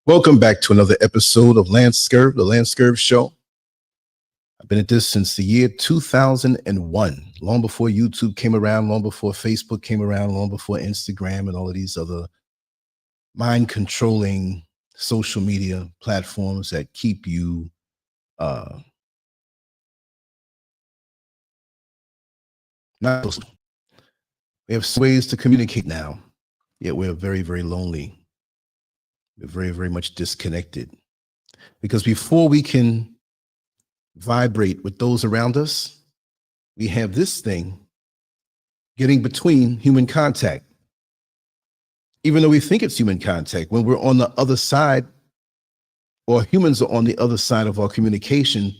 Welcome back to another episode of Lancescurv, the Lancescurv Show. I've been at this since the year 2001, long before YouTube came around, long before Facebook came around, long before Instagram and all of these other mind-controlling social media platforms that keep you not. We have ways to communicate now, yet we're very, very lonely. We're very, very much disconnected, because before we can vibrate with those around us, we have this thing getting between human contact. Even though we think it's human contact, when we're on the other side, or humans are on the other side of our communication,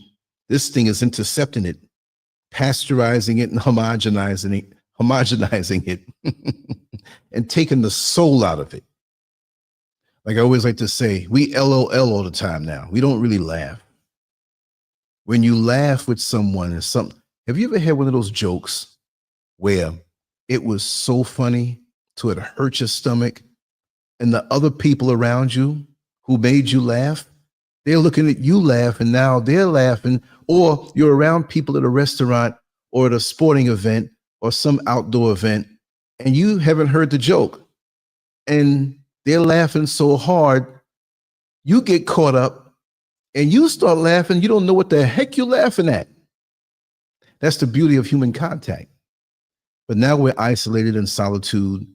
this thing is intercepting it, pasteurizing it and homogenizing it and taking the soul out of it. Like I always like to say, we LOL all the time now. We don't really laugh. When you laugh with someone and something, have you ever had one of those jokes where it was so funny to it hurt your stomach, and the other people around you who made you laugh, they're looking at you laugh and now they're laughing, or you're around people at a restaurant or at a sporting event or some outdoor event and you haven't heard the joke and they're laughing so hard, you get caught up and you start laughing. You don't know what the heck you're laughing at. That's the beauty of human contact. But now we're isolated in solitude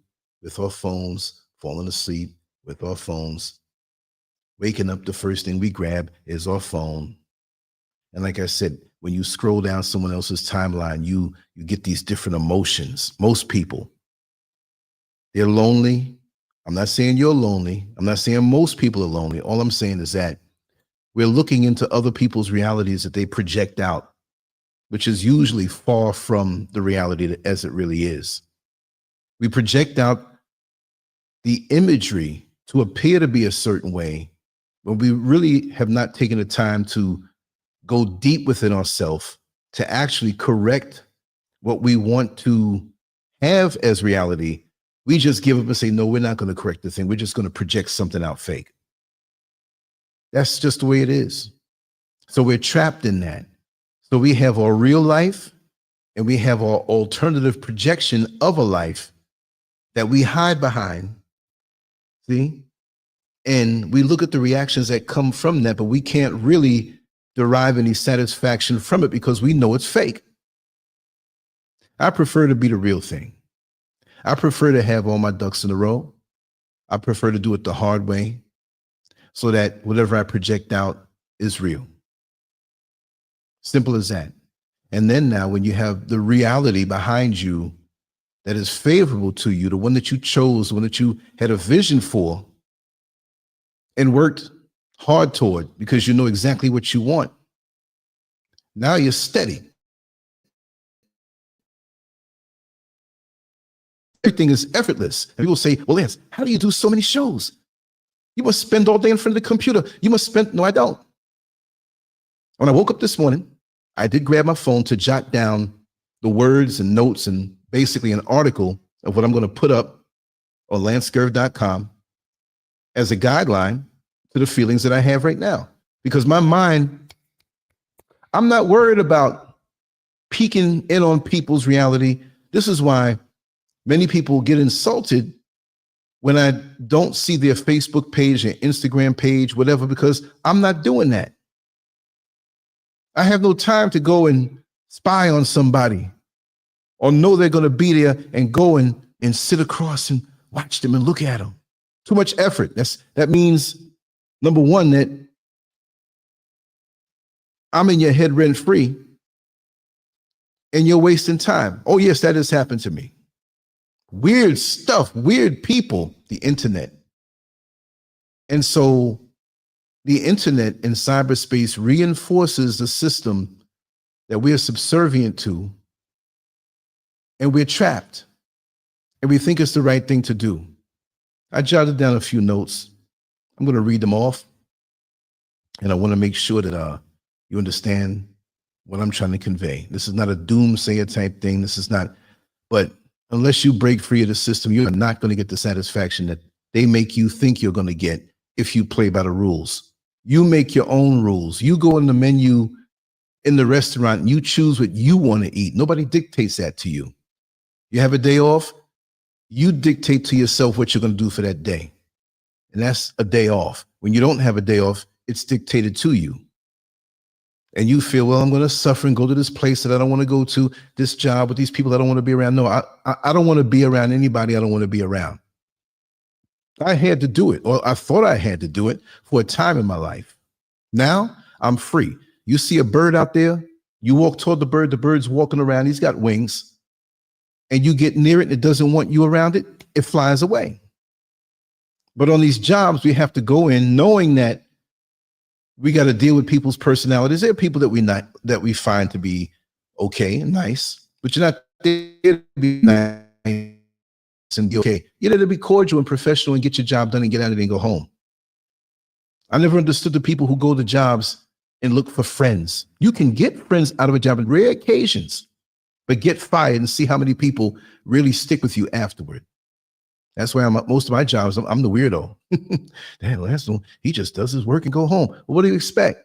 with our phones, falling asleep with our phones. Waking up, the first thing we grab is our phone. And like I said, when you scroll down someone else's timeline, you get these different emotions. Most people, they're lonely. I'm not saying you're lonely. I'm not saying most people are lonely. All I'm saying is that we're looking into other people's realities that they project out, which is usually far from the reality as it really is. We project out the imagery to appear to be a certain way, but we really have not taken the time to go deep within ourselves to actually correct what we want to have as reality. We just give up and say, no, we're not going to correct the thing. We're just going to project something out fake. That's just the way it is. So we're trapped in that. So we have our real life and we have our alternative projection of a life that we hide behind. See? And we look at the reactions that come from that, but we can't really derive any satisfaction from it because we know it's fake. I prefer to be the real thing. I prefer to have all my ducks in a row. I prefer to do it the hard way so that whatever I project out is real. Simple as that. And then now when you have the reality behind you that is favorable to you, the one that you chose, the one that you had a vision for and worked hard toward because you know exactly what you want, now you're steady. Everything is effortless. And people say, well, Lance, how do you do so many shows? You must spend all day in front of the computer. You must spend, no, I don't. When I woke up this morning, I did grab my phone to jot down the words and notes and basically an article of what I'm going to put up on Lancescurv.com as a guideline to the feelings that I have right now. Because my mind, I'm not worried about peeking in on people's reality. This is why many people get insulted when I don't see their Facebook page, their Instagram page, whatever, because I'm not doing that. I have no time to go and spy on somebody or know they're going to be there and go and sit across and watch them and look at them. Too much effort. That means, number one, that I'm in your head rent free and you're wasting time. Oh, yes, that has happened to me. Weird stuff, weird people, the internet. And so the internet in cyberspace reinforces the system that we are subservient to, and we're trapped, and we think it's the right thing to do. I jotted down a few notes. I'm going to read them off, and I want to make sure that you understand what I'm trying to convey. This is not a doomsayer type thing. This is not, but unless you break free of the system, you're not going to get the satisfaction that they make you think you're going to get if you play by the rules. You make your own rules. You go in the menu in the restaurant, you choose what you want to eat. Nobody dictates that to you. You have a day off, you dictate to yourself what you're going to do for that day. And that's a day off. When you don't have a day off, it's dictated to you. And you feel, well, I'm going to suffer and go to this place that I don't want to go to, this job with these people I don't want to be around. No, I don't want to be around anybody I don't want to be around. I had to do it, or I thought I had to do it for a time in my life. Now I'm free. You see a bird out there, you walk toward the bird's walking around, he's got wings, and you get near it and it doesn't want you around it, it flies away. But on these jobs, we have to go in knowing that we got to deal with people's personalities. There are people that we find to be okay and nice, but you're not there to be nice and be okay. You're there to be cordial and professional and get your job done and get out of it and go home. I never understood the people who go to jobs and look for friends. You can get friends out of a job on rare occasions, but get fired and see how many people really stick with you afterward. That's why most of my jobs, I'm the weirdo. Damn, last one, he just does his work and go home. Well, what do you expect?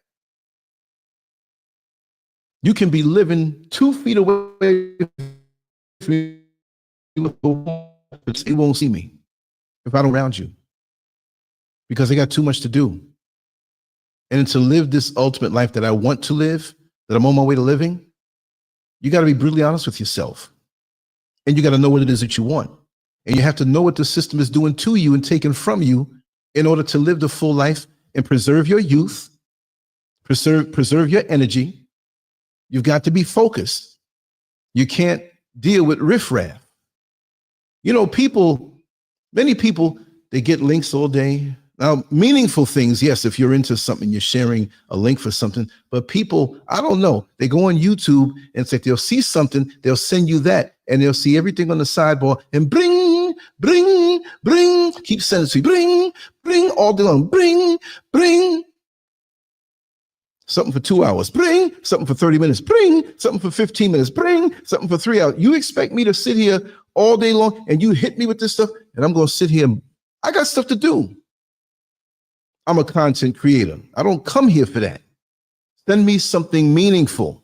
You can be living 2 feet away from me, but he won't see me if I don't around you because I got too much to do. And to live this ultimate life that I want to live, that I'm on my way to living, you got to be brutally honest with yourself. And you got to know what it is that you want. And you have to know what the system is doing to you and taking from you in order to live the full life and preserve your youth, preserve your energy. You've got to be focused. You can't deal with riffraff. You know, many people, they get links all day. Now, meaningful things, yes, if you're into something, you're sharing a link for something. But people, I don't know, they go on YouTube and it's like they'll see something, they'll send you that, and they'll see everything on the sidebar and bring, keep sending it to you, bring all day long, bring. Something for 2 hours, bring something for 30 minutes, bring something for 15 minutes, bring something for 3 hours. You expect me to sit here all day long and you hit me with this stuff and I'm going to sit here and I got stuff to do. I'm a content creator. I don't come here for that. Send me something meaningful.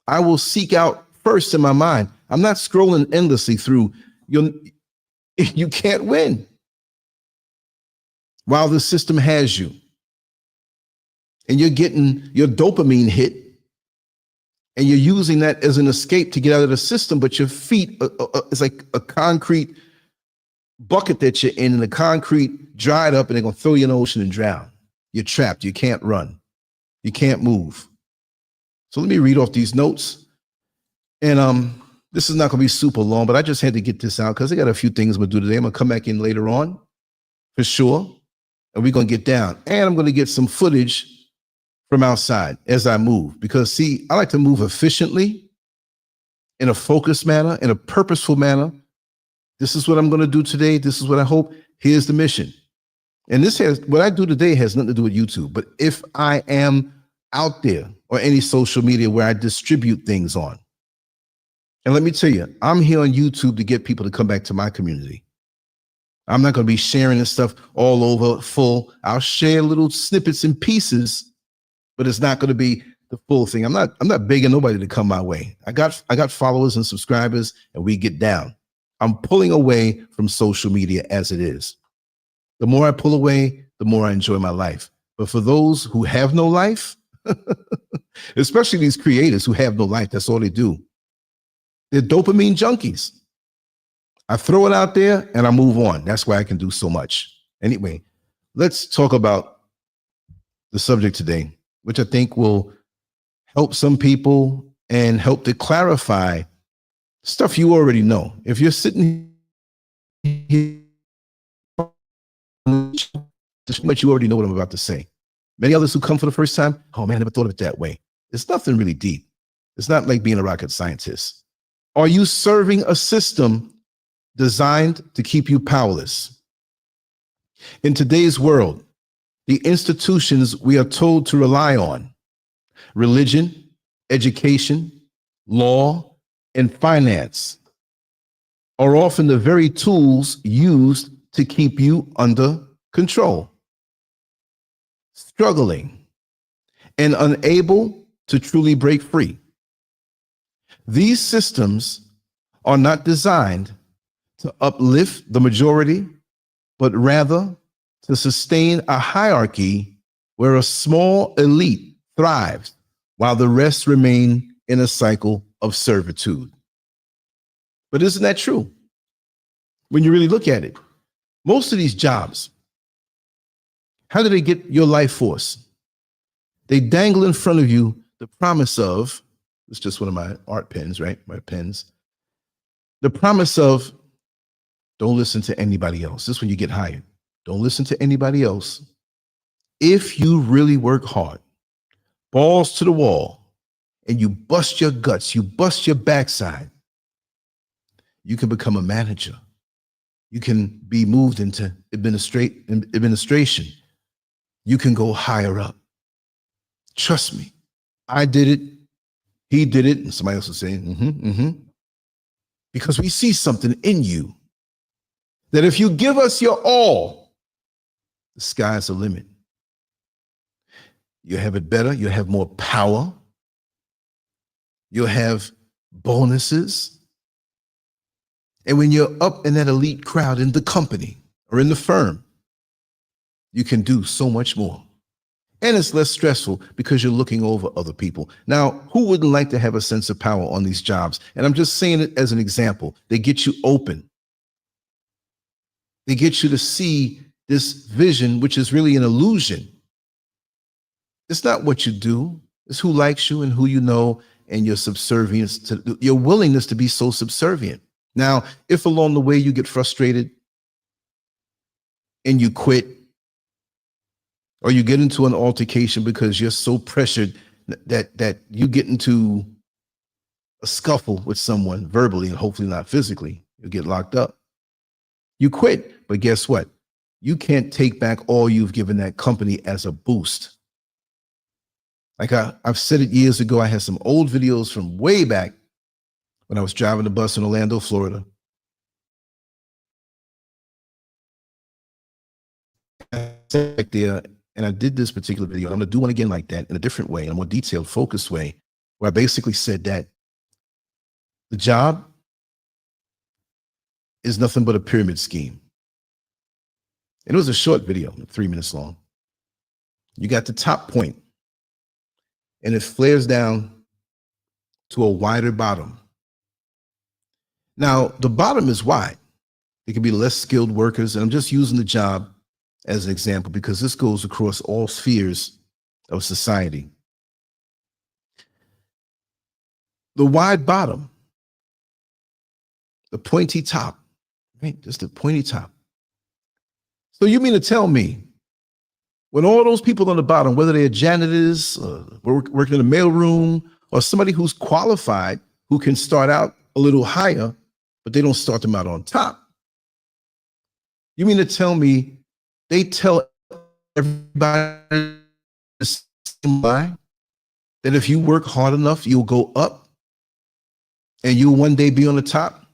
I will seek out first in my mind. I'm not scrolling endlessly through. You can't win while the system has you. And you're getting your dopamine hit and you're using that as an escape to get out of the system, but your feet is like a concrete bucket that you're in, and the concrete dried up and they're going to throw you in the ocean and drown. You're trapped. You can't run. You can't move. So let me read off these notes. And this is not going to be super long, but I just had to get this out because I got a few things I'm going to do today. I'm going to come back in later on for sure. And we're going to get down. And I'm going to get some footage from outside as I move. Because see, I like to move efficiently, in a focused manner, in a purposeful manner. This is what I'm going to do today. This is what I hope. Here's the mission. And what I do today has nothing to do with YouTube. But if I am out there or any social media where I distribute things on, and let me tell you, I'm here on YouTube to get people to come back to my community. I'm not going to be sharing this stuff all over full. I'll share little snippets and pieces, but it's not going to be the full thing. I'm not begging nobody to come my way. I got followers and subscribers, and we get down. I'm pulling away from social media as it is. The more I pull away, the more I enjoy my life. But for those who have no life, especially these creators who have no life, that's all they do. They're dopamine junkies. I throw it out there and I move on. That's why I can do so much. Anyway, let's talk about the subject today, which I think will help some people and help to clarify stuff you already know. If you're sitting here, but you already know what I'm about to say. Many others who come for the first time, oh man, I never thought of it that way. It's nothing really deep. It's not like being a rocket scientist. Are you serving a system designed to keep you powerless? In today's world, the institutions we are told to rely on, religion, education, law, and finance, are often the very tools used to keep you under control. struggling, and unable to truly break free. These systems are not designed to uplift the majority, but rather to sustain a hierarchy where a small elite thrives while the rest remain in a cycle of servitude. But isn't that true? When you really look at it, most of these jobs, how do they get your life force? They dangle in front of you the promise of, it's just one of my art pens, right? My pens. The promise of, don't listen to anybody else. This is when you get hired. Don't listen to anybody else. If you really work hard, balls to the wall, and you bust your guts, you bust your backside, you can become a manager. You can be moved into administration. You can go higher up. Trust me, I did it. He did it. And somebody else was saying, because we see something in you that if you give us your all, the sky's the limit. You'll have it better. You'll have more power. You'll have bonuses. And when you're up in that elite crowd in the company or in the firm, you can do so much more. And it's less stressful because you're looking over other people. Now, who wouldn't like to have a sense of power on these jobs? And I'm just saying it as an example. They get you open. They get you to see this vision, which is really an illusion. It's not what you do. It's who likes you and who you know, and your subservience to your willingness to be so subservient. Now, if along the way you get frustrated and you quit, or you get into an altercation because you're so pressured that you get into a scuffle with someone verbally and hopefully not physically, you'll get locked up. You quit, but guess what? You can't take back all you've given that company as a boost. Like I've said it years ago, I had some old videos from way back when I was driving the bus in Orlando, Florida. Back there, and I did this particular video. I'm going to do one again like that in a different way, in a more detailed, focused way, where I basically said that the job is nothing but a pyramid scheme. And it was a short video, 3 minutes long. You got the top point, and it flares down to a wider bottom. Now, the bottom is wide. It can be less skilled workers, and I'm just using the job as an example because this goes across all spheres of society. The wide bottom, the pointy top, right? Just the pointy top. So you mean to tell me when all those people on the bottom, whether they're janitors, working in the mailroom, or somebody who's qualified, who can start out a little higher, but they don't start them out on top. You mean to tell me they tell everybody the same lie, that if you work hard enough, you'll go up and you'll one day be on the top?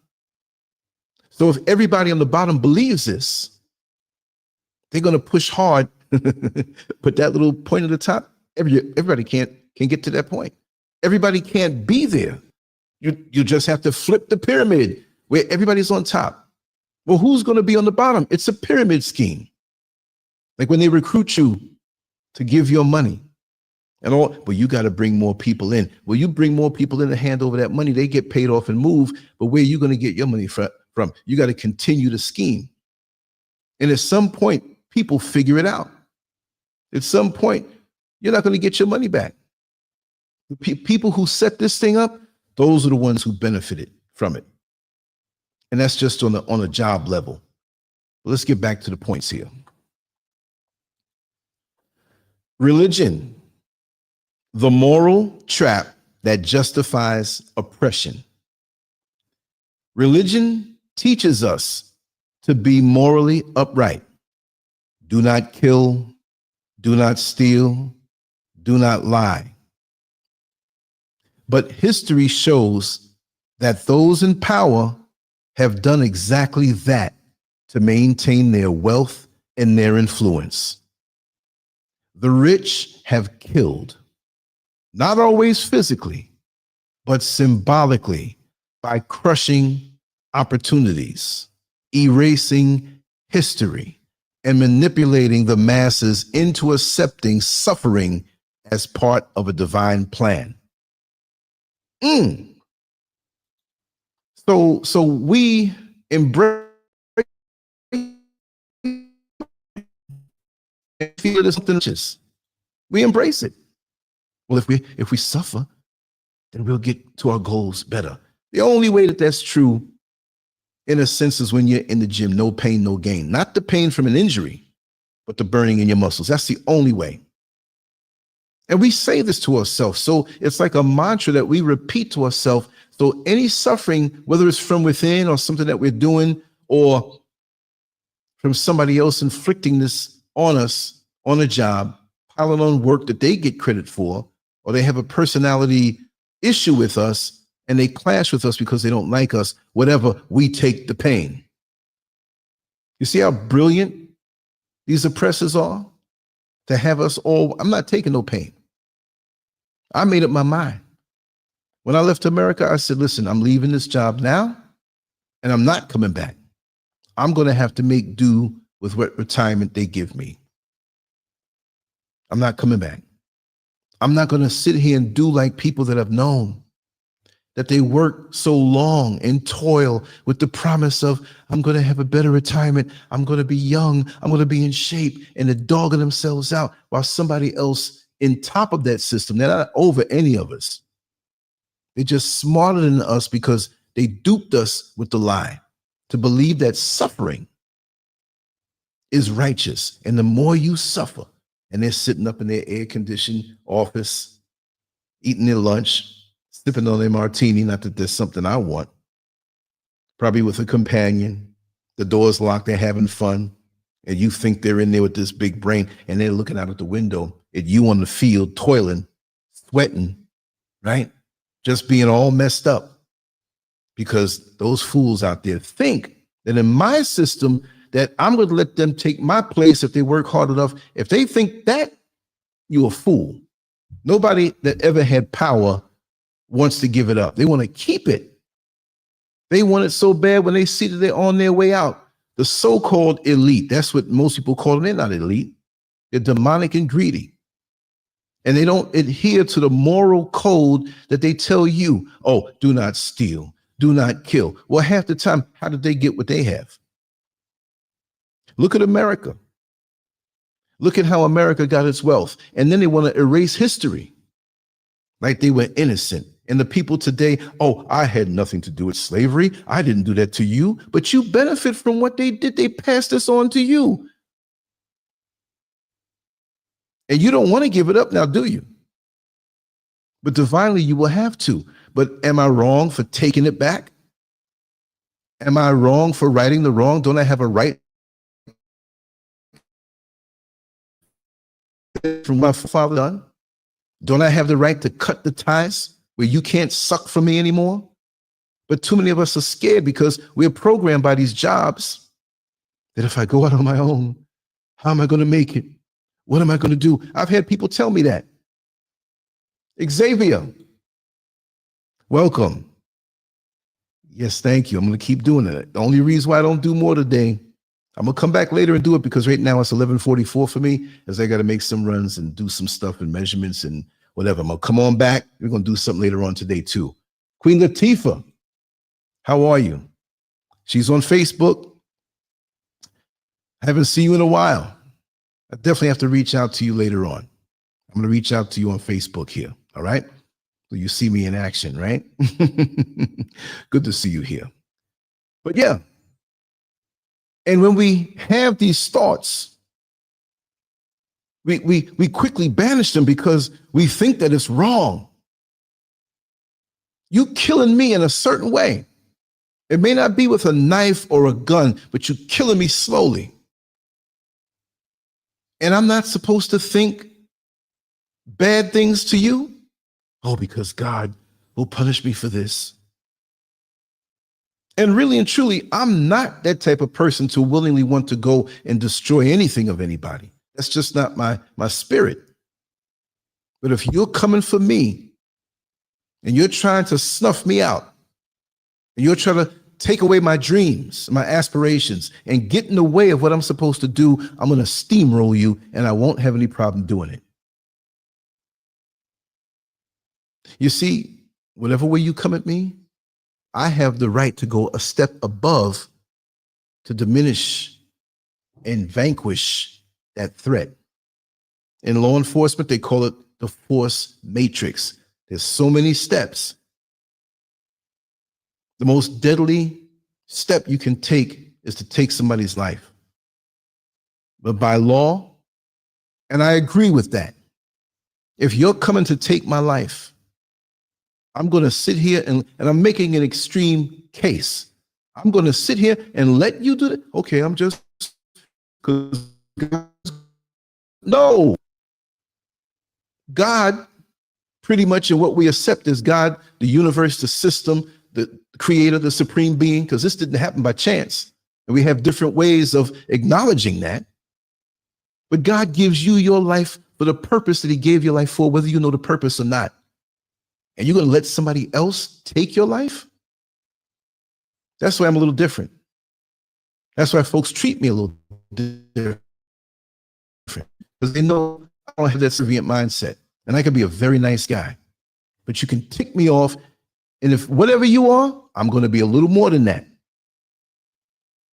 So if everybody on the bottom believes this, they're going to push hard, put that little point at the top. Everybody can't get to that point. Everybody can't be there. You just have to flip the pyramid where everybody's on top. Well, who's going to be on the bottom? It's a pyramid scheme. Like when they recruit you to give your money and all, but you got to bring more people in. Well, you bring more people in to hand over that money, they get paid off and move. But where are you going to get your money from? You got to continue the scheme. And at some point, people figure it out. At some point, you're not going to get your money back. The people who set this thing up, those are the ones who benefited from it. And that's just on a job level. But let's get back to the points here. Religion, the moral trap that justifies oppression. Religion teaches us to be morally upright. Do not kill, do not steal, do not lie. But history shows that those in power have done exactly that to maintain their wealth and their influence. The rich have killed, not always physically, but symbolically, by crushing opportunities, erasing history, and manipulating the masses into accepting suffering as part of a divine plan. So we embrace feel it as something just we embrace it. Well, if we suffer, then we'll get to our goals better. The only way that that's true, in a sense, is when you're in the gym. No pain, no gain. Not the pain from an injury, but the burning in your muscles. That's the only way. And we say this to ourselves. So it's like a mantra that we repeat to ourselves. So any suffering, whether it's from within or something that we're doing, or from somebody else inflicting this on us on a job, piling on work that they get credit for, or they have a personality issue with us and they clash with us because they don't like us, whatever, we take the pain. You see how brilliant these oppressors are? To have us all, I'm not taking no pain. I made up my mind. When I left America, I said, listen, I'm leaving this job now and I'm not coming back. I'm going to have to make do with what retirement they give me. I'm not coming back. I'm not going to sit here and do like people that have known that they work so long and toil with the promise of, I'm going to have a better retirement. I'm going to be young. I'm going to be in shape, and they're dogging themselves out while somebody else in top of that system, they're not over any of us. They're just smarter than us because they duped us with the lie to believe that suffering is righteous. And the more you suffer, and they're sitting up in their air-conditioned office, eating their lunch, sipping on their martini, not that there's something I want, probably with a companion, the door's locked, they're having fun, and you think they're in there with this big brain, and they're looking out at the window at you on the field, toiling, sweating, right? Just being all messed up, because those fools out there think that in my system that I'm going to let them take my place if they work hard enough. If they think that, you're a fool. Nobody that ever had power wants to give it up. They want to keep it. They want it so bad when they see that they're on their way out. The so-called elite, that's what most people call them. They're not elite. They're demonic and greedy. And they don't adhere to the moral code that they tell you, oh, do not steal, do not kill. Well, half the time, how did they get what they have? Look at America. Look at how America got its wealth. And then they want to erase history like they were innocent. And the people today, oh, I had nothing to do with slavery. I didn't do that to you, but you benefit from what they did. They passed this on to you. And you don't want to give it up now, do you? But divinely, you will have to. But am I wrong for taking it back? Am I wrong for righting the wrong? Don't I have a right from what my father done? Don't I have the right to cut the ties where you can't suck from me anymore? But too many of us are scared because we're programmed by these jobs that if I go out on my own, how am I going to make it? What am I going to do? I've had people tell me that. Xavier, welcome. Yes, thank you. I'm going to keep doing it. The only reason why I don't do more today, I'm going to come back later and do it because right now it's 11:44 for me, as I got to make some runs and do some stuff and measurements and whatever. I'm going to come on back. We're going to do something later on today too. Queen Latifah, how are you? She's on Facebook. I haven't seen you in a while. I definitely have to reach out to you later on. I'm going to reach out to you on Facebook here. All right. So you see me in action, right? Good to see you here. But yeah. And when we have these thoughts, we quickly banish them because we think that it's wrong. You killing me in a certain way. It may not be with a knife or a gun, but you're killing me slowly. And I'm not supposed to think bad things to you? Oh, because God will punish me for this. And really and truly, I'm not that type of person to willingly want to go and destroy anything of anybody. That's just not my spirit. But if you're coming for me and you're trying to snuff me out, and you're trying to take away my dreams, my aspirations, and get in the way of what I'm supposed to do, I'm going to steamroll you, and I won't have any problem doing it. You see, whatever way you come at me, I have the right to go a step above to diminish and vanquish that threat. In law enforcement, they call it the force matrix. There's so many steps. The most deadly step you can take is to take somebody's life. But by law, and I agree with that, if you're coming to take my life, I'm going to sit here and I'm making an extreme case. I'm going to sit here and let you do it. Okay, I'm just, no. God, pretty much in what we accept is God, the universe, the system, the creator, the supreme being, because this didn't happen by chance. And we have different ways of acknowledging that. But God gives you your life for the purpose that he gave your life for, whether you know the purpose or not. And you're going to let somebody else take your life? That's why I'm a little different. That's why folks treat me a little different. Because they know I don't have that servient mindset. And I can be a very nice guy. But you can tick me off. And if whatever you are, I'm going to be a little more than that.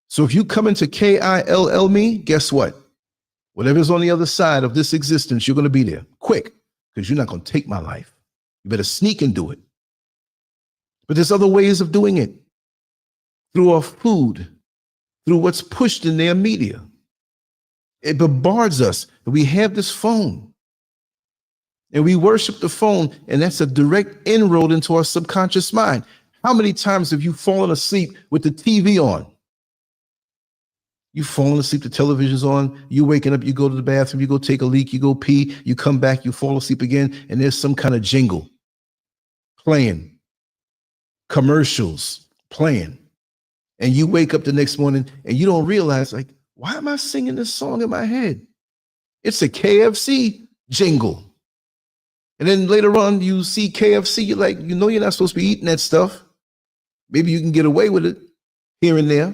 So if you come into KILL me, guess what? Whatever's on the other side of this existence, you're going to be there quick, because you're not going to take my life. You better sneak and do it. But there's other ways of doing it. Through our food, through what's pushed in their media. It bombards us. We have this phone. And we worship the phone, and that's a direct inroad into our subconscious mind. How many times have you fallen asleep with the TV on? You've fallen asleep, the television's on, you waking up, you go to the bathroom, you go take a leak, you go pee, you come back, you fall asleep again, and there's some kind of jingle playing, commercials playing. And you wake up the next morning and you don't realize, like, why am I singing this song in my head? It's a KFC jingle. And then later on, you see KFC, you're like, you know, you're not supposed to be eating that stuff. Maybe you can get away with it here and there.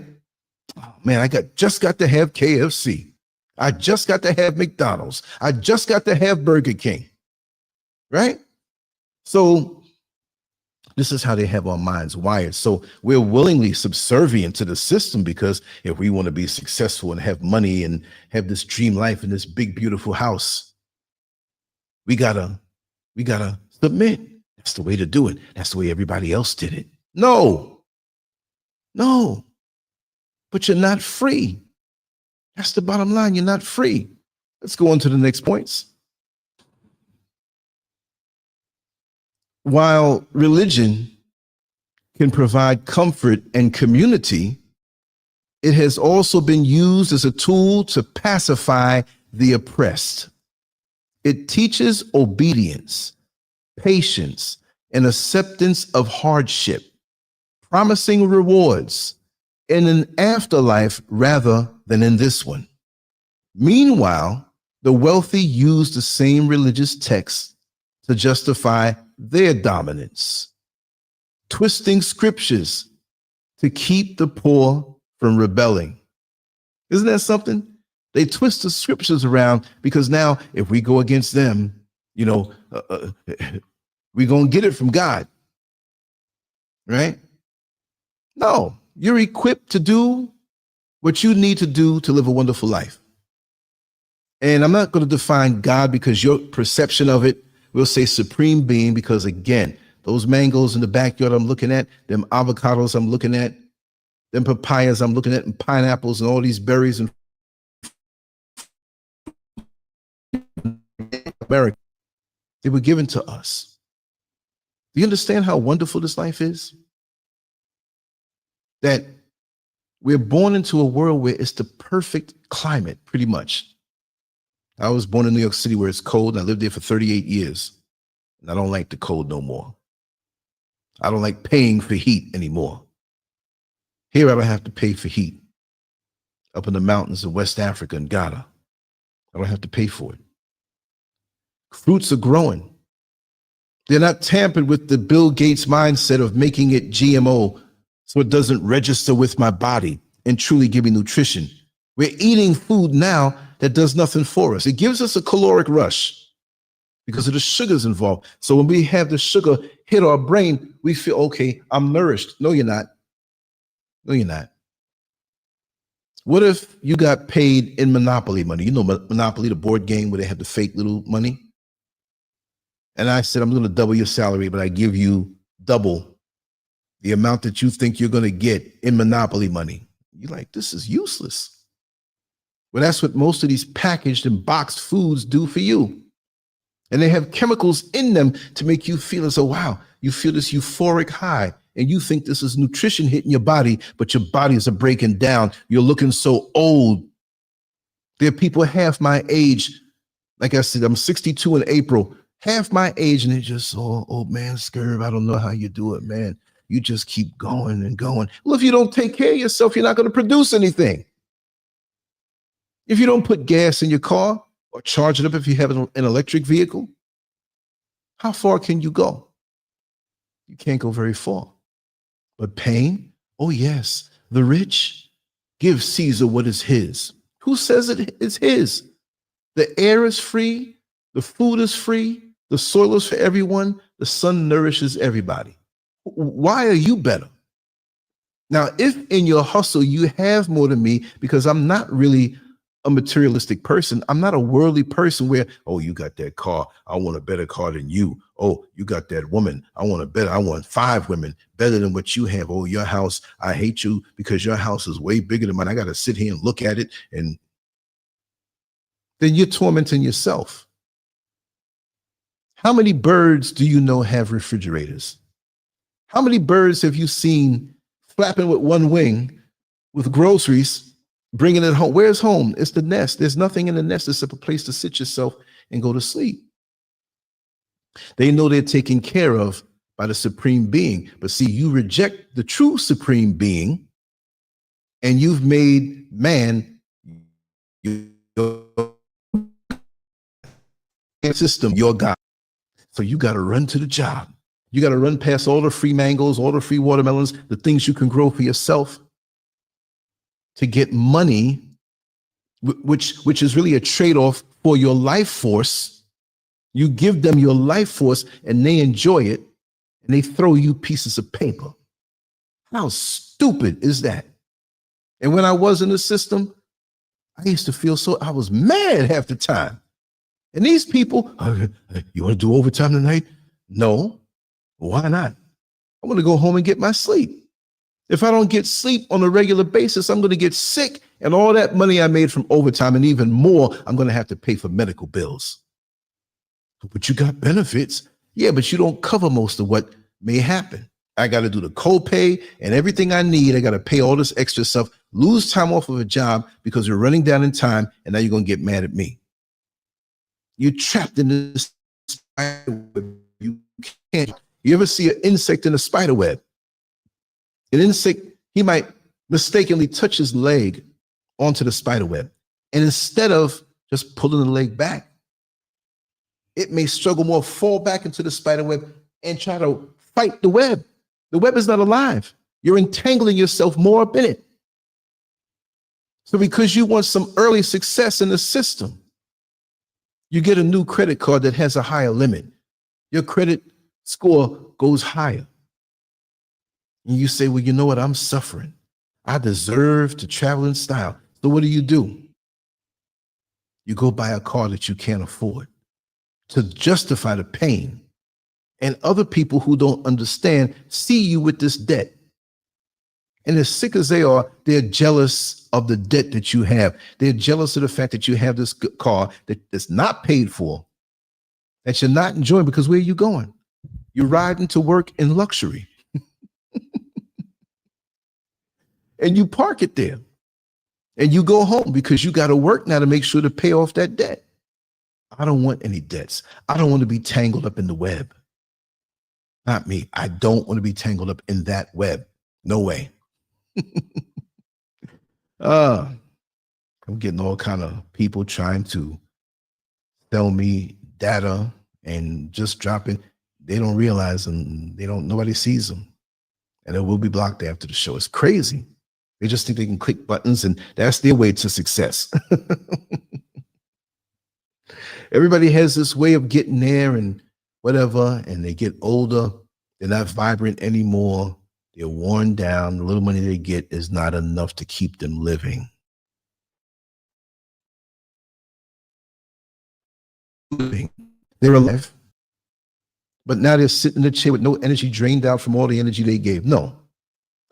Oh man, I just got to have KFC. I just got to have McDonald's. I just got to have Burger King. Right? So this is how they have our minds wired. So we're willingly subservient to the system, because if we want to be successful and have money and have this dream life in this big, beautiful house, we gotta submit. That's the way to do it. That's the way everybody else did it. No. But you're not free. That's the bottom line. You're not free. Let's go on to the next points. While religion can provide comfort and community, it has also been used as a tool to pacify the oppressed. It teaches obedience, patience, and acceptance of hardship, promising rewards in an afterlife rather than in this one. Meanwhile, the wealthy use the same religious texts to justify their dominance, twisting scriptures to keep the poor from rebelling. Isn't that something? They twist the scriptures around, because now if we go against them, you know, we're going to get it from God. Right? No, you're equipped to do what you need to do to live a wonderful life. And I'm not going to define God, because your perception of it, we'll say supreme being, because again, those mangoes in the backyard I'm looking at, them avocados I'm looking at, them papayas I'm looking at, and pineapples and all these berries and America, they were given to us. Do you understand how wonderful this life is? That we're born into a world where it's the perfect climate, pretty much. I was born in New York City, where it's cold, and I lived there for 38 years. And I don't like the cold no more. I don't like paying for heat anymore. Here I don't have to pay for heat. Up in the mountains of West Africa and Ghana, I don't have to pay for it. Fruits are growing. They're not tampered with the Bill Gates mindset of making it GMO so it doesn't register with my body and truly give me nutrition. We're eating food now that does nothing for us. It gives us a caloric rush because of the sugars involved. So when we have the sugar hit our brain, we feel, okay, I'm nourished. No, you're not. No, you're not. What if you got paid in Monopoly money? You know Monopoly, the board game where they have the fake little money? And I said, I'm going to double your salary, but I give you double the amount that you think you're going to get in Monopoly money. You're like, this is useless. Well, that's what most of these packaged and boxed foods do for you. And they have chemicals in them to make you feel as though, wow, you feel this euphoric high and you think this is nutrition hitting your body, but your bodies are breaking down. You're looking so old. There are people half my age. Like I said, I'm 62 in April, half my age, and they're just, oh man, SCURV, I don't know how you do it, man. You just keep going and going. Well, if you don't take care of yourself, you're not going to produce anything. If you don't put gas in your car or charge it up if you have an electric vehicle, how far can you go? You can't go very far. But pain, oh yes, the rich, give Caesar what is his. Who says it is his? The air is free, the food is free, the soil is for everyone, the sun nourishes everybody. Why are you better? Now, if in your hustle you have more than me, because I'm not really a materialistic person. I'm not a worldly person where, oh, you got that car. I want a better car than you. Oh, you got that woman. I want 5 women better than what you have. Oh, your house, I hate you because your house is way bigger than mine. I got to sit here and look at it. And then you're tormenting yourself. How many birds do you know have refrigerators? How many birds have you seen flapping with one wing with groceries, bringing it home? Where's home? It's the nest. There's nothing in the nest except a place to sit yourself and go to sleep. They know they're taken care of by the supreme being. But see, you reject the true supreme being and you've made man your system, your God. So you got to run to the job. You got to run past all the free mangoes, all the free watermelons, the things you can grow for yourself to get money, which is really a trade-off for your life force. You give them your life force and they enjoy it and they throw you pieces of paper. How stupid is that? And when I was in the system, I used to feel I was mad half the time. And these people, you want to do overtime tonight? No. Why not? I'm going to go home and get my sleep. If I don't get sleep on a regular basis, I'm going to get sick, and all that money I made from overtime and even more, I'm going to have to pay for medical bills. But you got benefits. Yeah, but you don't cover most of what may happen. I got to do the copay and everything I need. I got to pay all this extra stuff, lose time off of a job because you're running down in time, and now you're going to get mad at me. You're trapped in this spider web. You can't. You ever see an insect in a spider web? An insect, he might mistakenly touch his leg onto the spider web. And instead of just pulling the leg back, it may struggle more, fall back into the spider web and try to fight the web. The web is not alive. You're entangling yourself more up in it. So because you want some early success in the system, you get a new credit card that has a higher limit. Your credit score goes higher. And you say, well, you know what? I'm suffering. I deserve to travel in style. So what do? You go buy a car that you can't afford to justify the pain. And other people who don't understand see you with this debt. And as sick as they are, they're jealous of the debt that you have. They're jealous of the fact that you have this car that's not paid for, that you're not enjoying, because where are you going? You're riding to work in luxury. And you park it there. And you go home because you got to work now to make sure to pay off that debt. I don't want any debts. I don't want to be tangled up in the web. Not me. I don't want to be tangled up in that web. No way. Come I'm getting all kind of people trying to sell me data and just dropping. They don't realize and nobody sees them. And it will be blocked after the show. It's crazy. They just think they can click buttons and that's their way to success. Everybody has this way of getting there and whatever, and they get older. They're not vibrant anymore. They're worn down. The little money they get is not enough to keep them living. They're alive, but now they're sitting in the chair with no energy, drained out from all the energy they gave. No,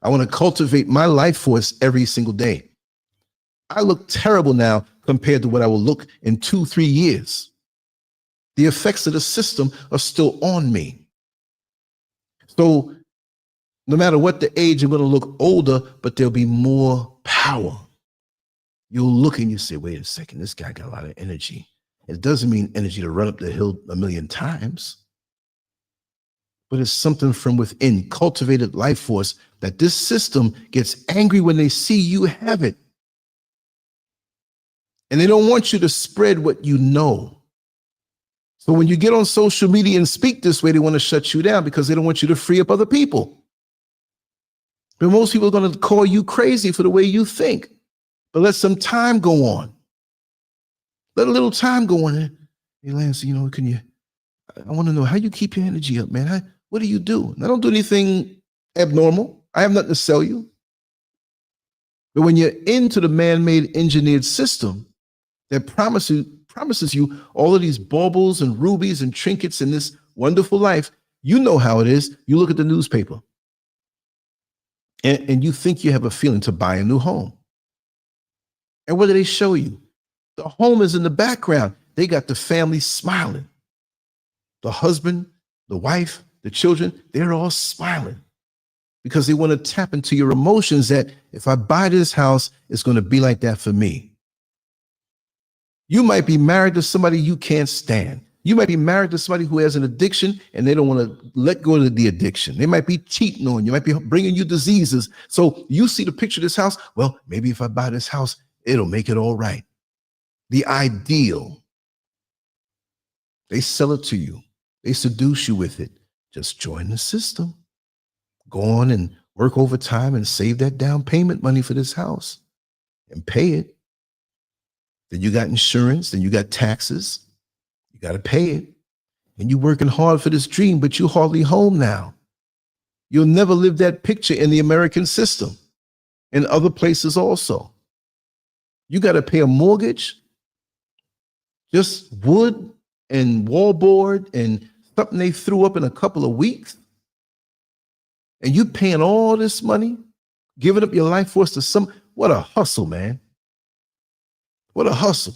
I want to cultivate my life force every single day. I look terrible now compared to what I will look in 2-3 years. The effects of the system are still on me. So no matter what the age, I'm going to look older, but there'll be more power. You'll look and you say, wait a second, this guy got a lot of energy. It doesn't mean energy to run up the hill 1,000,000 times, but it's something from within, cultivated life force, that this system gets angry when they see you have it. And they don't want you to spread what you know. So when you get on social media and speak this way, they want to shut you down because they don't want you to free up other people. But most people are going to call you crazy for the way you think. But let some time go on. Let a little time go on. Hey, Lance, I want to know how you keep your energy up, man. What do you do? And I don't do anything abnormal. I have nothing to sell you. But when you're into the man-made engineered system that promises you all of these baubles and rubies and trinkets in this wonderful life, you know how it is. You look at the newspaper and you think you have a feeling to buy a new home. And what do they show you? The home is in the background. They got the family smiling. The husband, the wife, the children, they're all smiling because they want to tap into your emotions that if I buy this house, it's going to be like that for me. You might be married to somebody you can't stand. You might be married to somebody who has an addiction and they don't want to let go of the addiction. They might be cheating on you, might be bringing you diseases. So you see the picture of this house. Well, maybe if I buy this house, it'll make it all right. The ideal. They sell it to you. They seduce you with it. Just join the system. Go on and work overtime and save that down payment money for this house and pay it. Then you got insurance, then you got taxes. You got to pay it. And you're working hard for this dream, but you're hardly home now. You'll never live that picture in the American system, in other places also. You got to pay a mortgage, just wood and wallboard and something they threw up in a couple of weeks. And you paying all this money, giving up your life force to some, what a hustle, man. What a hustle.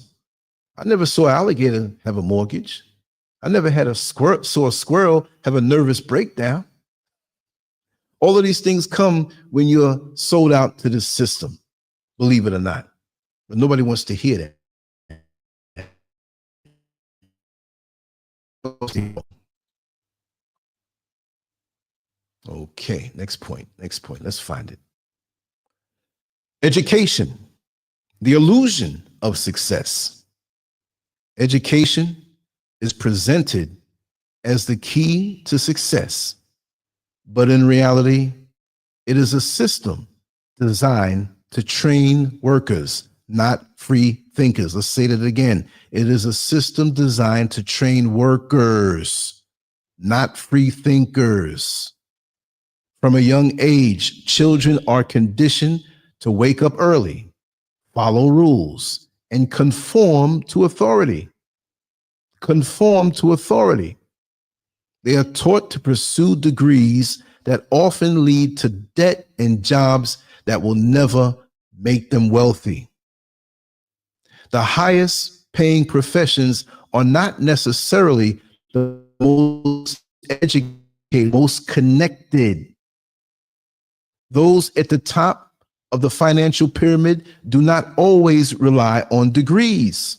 I never saw an alligator have a mortgage. I never saw a squirrel have a nervous breakdown. All of these things come when you're sold out to this system, believe it or not. But nobody wants to hear that. Okay, next point. Let's find it. Education, the illusion of success. Education is presented as the key to success, but in reality, it is a system designed to train workers, not free thinkers. Let's say that again. It is a system designed to train workers, not free thinkers. From a young age, children are conditioned to wake up early, follow rules, and conform to authority. Conform to authority. They are taught to pursue degrees that often lead to debt and jobs that will never make them wealthy. The highest paying professions are not necessarily the most educated, most connected. Those at the top of the financial pyramid do not always rely on degrees.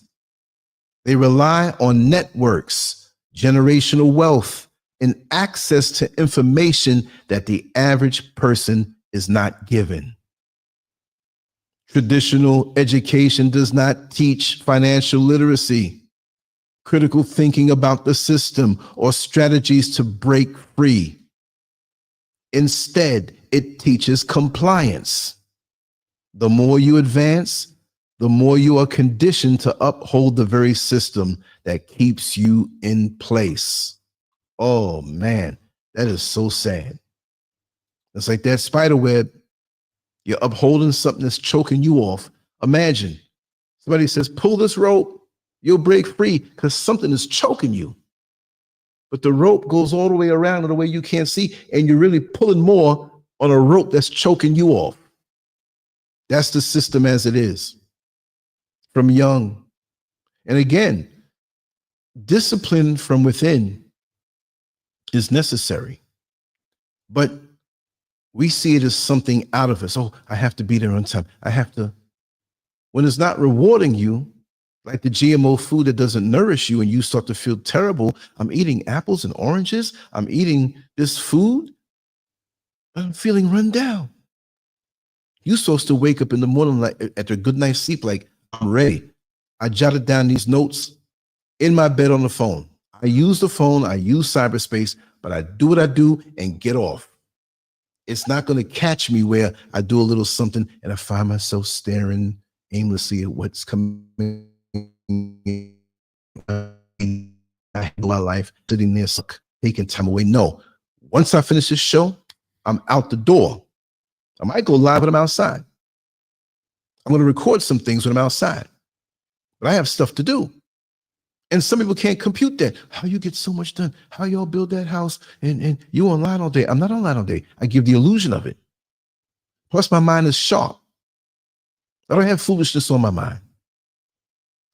They rely on networks, generational wealth, and access to information that the average person is not given. Traditional education does not teach financial literacy, critical thinking about the system, or strategies to break free. Instead, it teaches compliance. The more you advance, the more you are conditioned to uphold the very system that keeps you in place. Oh man, that is so sad. It's like that spider web. You're upholding something that's choking you off. Imagine somebody says, pull this rope, you'll break free because something is choking you. But the rope goes all the way around in a way you can't see, and you're really pulling more on a rope that's choking you off. That's the system as it is from young. And again, discipline from within is necessary, but we see it as something out of us. Oh, I have to be there on time. I have to. When it's not rewarding you, like the GMO food that doesn't nourish you and you start to feel terrible. I'm eating apples and oranges. I'm eating this food. I'm feeling run down. You're supposed to wake up in the morning like after a good night's sleep, like I'm ready. I jotted down these notes in my bed on the phone. I use the phone, I use cyberspace, but I do what I do and get off. It's not going to catch me where I do a little something and I find myself staring aimlessly at what's coming in my life, sitting there, taking time away. No, once I finish this show, I'm out the door. I might go live when I'm outside. I'm going to record some things when I'm outside, but I have stuff to do. And some people can't compute that. How you get so much done? How y'all build that house? And you online all day. I'm not online all day. I give the illusion of it. Plus, my mind is sharp. I don't have foolishness on my mind.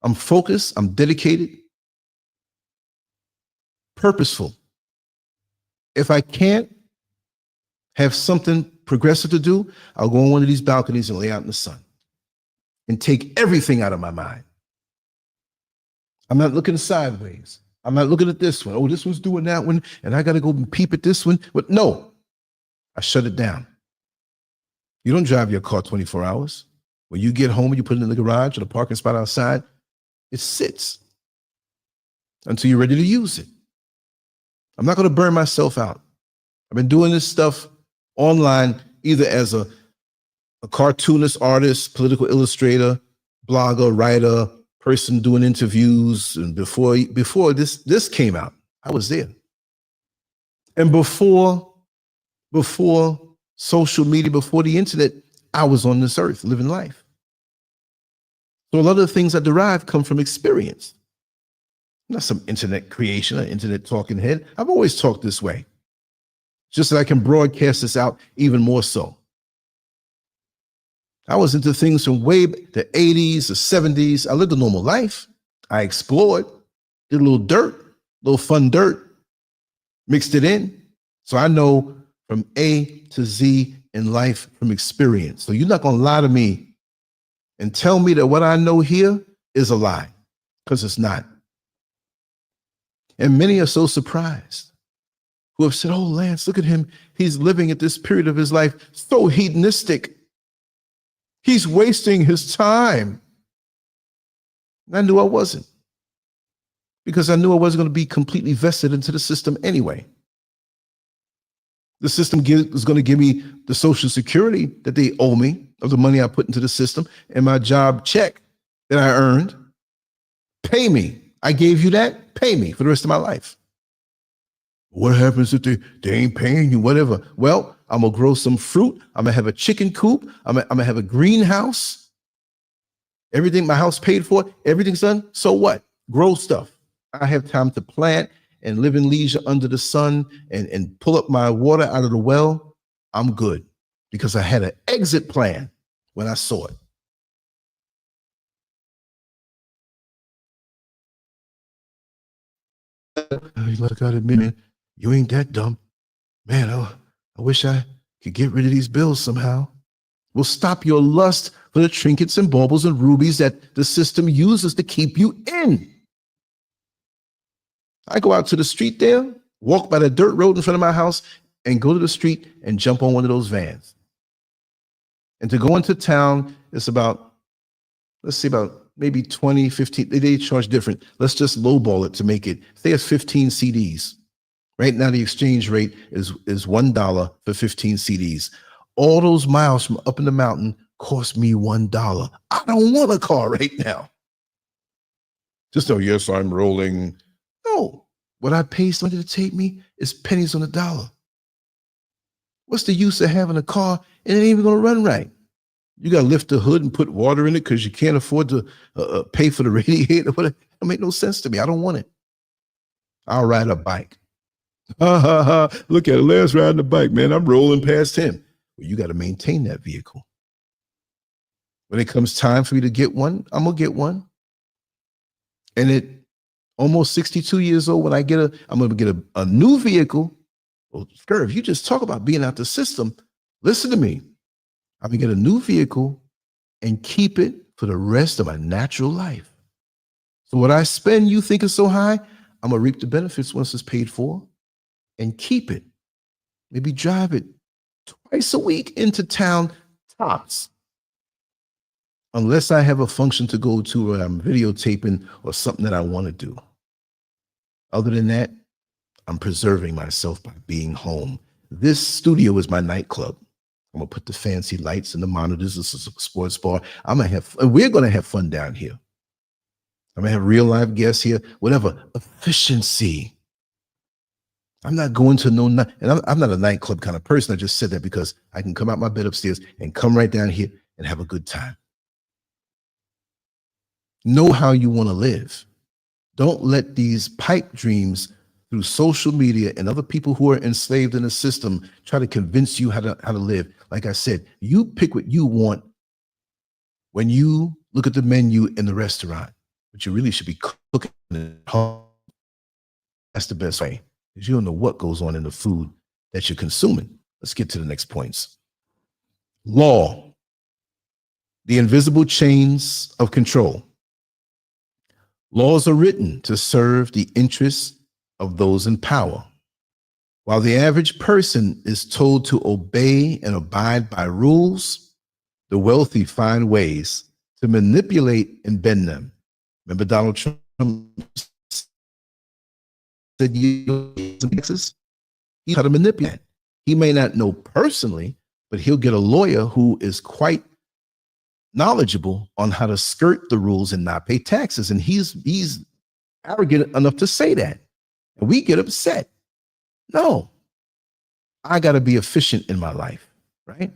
I'm focused. I'm dedicated. Purposeful. If I can't have something progressive to do, I'll go on one of these balconies and lay out in the sun and take everything out of my mind. I'm not looking sideways. I'm not looking at this one. Oh, this one's doing that one, and I got to go and peep at this one. But no, I shut it down. You don't drive your car 24 hours. When you get home and you put it in the garage or the parking spot outside, it sits until you're ready to use it. I'm not going to burn myself out. I've been doing this stuff online either as a cartoonist, artist, political illustrator, blogger, writer, person doing interviews, and before this came out, I was there. And before social media, before the internet, I was on this earth living life. So a lot of the things I derive come from experience. Not some internet creation, an internet talking head. I've always talked this way. Just that I can broadcast this out even more so. I was into things from way the 80s, the 70s. I lived a normal life. I explored, did a little dirt, a little fun dirt, mixed it in. So I know from A to Z in life from experience. So you're not going to lie to me and tell me that what I know here is a lie, because it's not. And many are so surprised who have said, oh, Lance, look at him. He's living at this period of his life so hedonistic. He's wasting his time. And I knew I wasn't, because I knew I wasn't going to be completely vested into the system anyway. The system is going to give me the Social Security that they owe me of the money I put into the system and my job check that I earned. Pay me. I gave you that. Pay me for the rest of my life. What happens if they ain't paying you? Whatever. Well, I'm going to grow some fruit. I'm going to have a chicken coop. I'm going to have a greenhouse. Everything, my house paid for, everything's done. So what? Grow stuff. I have time to plant and live in leisure under the sun and pull up my water out of the well. I'm good, because I had an exit plan when I saw it. You gotta admit, man, you ain't that dumb. Man, I wish I could get rid of these bills somehow. Will stop your lust for the trinkets and baubles and rubies that the system uses to keep you in. I go out to the street there, walk by the dirt road in front of my house, and go to the street and jump on one of those vans. And to go into town, it's about, let's see, about maybe 20, 15. They charge different. Let's just lowball it to make it, say it's 15 CDs. Right now, the exchange rate is $1 for 15 CDs. All those miles from up in the mountain cost me $1. I don't want a car right now. Just, oh, yes, I'm rolling. No, what I pay somebody to take me is pennies on the dollar. What's the use of having a car and it ain't even gonna run right? You gotta lift the hood and put water in it because you can't afford to pay for the radiator. It don't make no sense to me. I don't want it. I'll ride a bike. Look at it, Lance riding the bike, man. I'm rolling past him. Well, you got to maintain that vehicle. When it comes time for me to get one, I'm gonna get one. And at almost 62 years old, when I'm gonna get a new vehicle. Well, SCURV, you just talk about being out the system. Listen to me. I'm gonna get a new vehicle and keep it for the rest of my natural life. So what I spend, you think is so high, I'm gonna reap the benefits once it's paid for and keep it. Maybe drive it twice a week into town tops. Unless I have a function to go to or I'm videotaping or something that I want to do. Other than that, I'm preserving myself by being home. This studio is my nightclub. I'm gonna put the fancy lights and the monitors. This is a sports bar. We're gonna have fun down here. I'm gonna have real live guests here. Whatever. Efficiency. I'm not going to and I'm not a nightclub kind of person. I just said that because I can come out my bed upstairs and come right down here and have a good time. Know how you want to live. Don't let these pipe dreams through social media and other people who are enslaved in the system try to convince you how to live. Like I said, you pick what you want when you look at the menu in the restaurant, but you really should be cooking at home. That's the best way, because you don't know what goes on in the food that you're consuming. Let's get to the next points. Law, the invisible chains of control. Laws are written to serve the interests of those in power. While the average person is told to obey and abide by rules, the wealthy find ways to manipulate and bend them. Remember Donald Trump said, he's how to manipulate. He may not know personally, but he'll get a lawyer who is quite knowledgeable on how to skirt the rules and not pay taxes. And he's arrogant enough to say that. And we get upset. No, I got to be efficient in my life, right?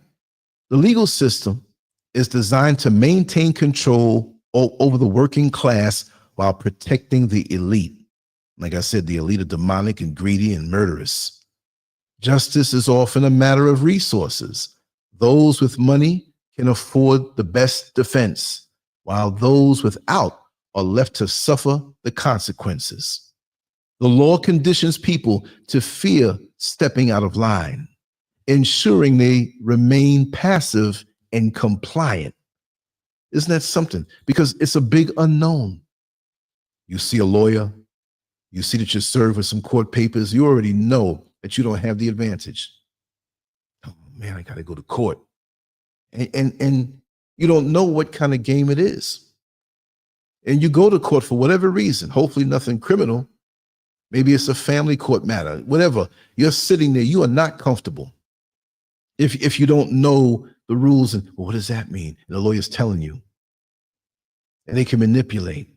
The legal system is designed to maintain control over the working class while protecting the elite. Like I said, the elite are demonic and greedy and murderous. Justice is often a matter of resources. Those with money can afford the best defense, while those without are left to suffer the consequences. The law conditions people to fear stepping out of line, ensuring they remain passive and compliant. Isn't that something? Because it's a big unknown. You see a lawyer, you see that you're served with some court papers, you already know that you don't have the advantage. Oh man, I got to go to court. And you don't know what kind of game it is. And you go to court for whatever reason, hopefully nothing criminal. Maybe it's a family court matter, whatever. You're sitting there, you are not comfortable. If you don't know the rules and, well, what does that mean? And the lawyer's telling you. And they can manipulate.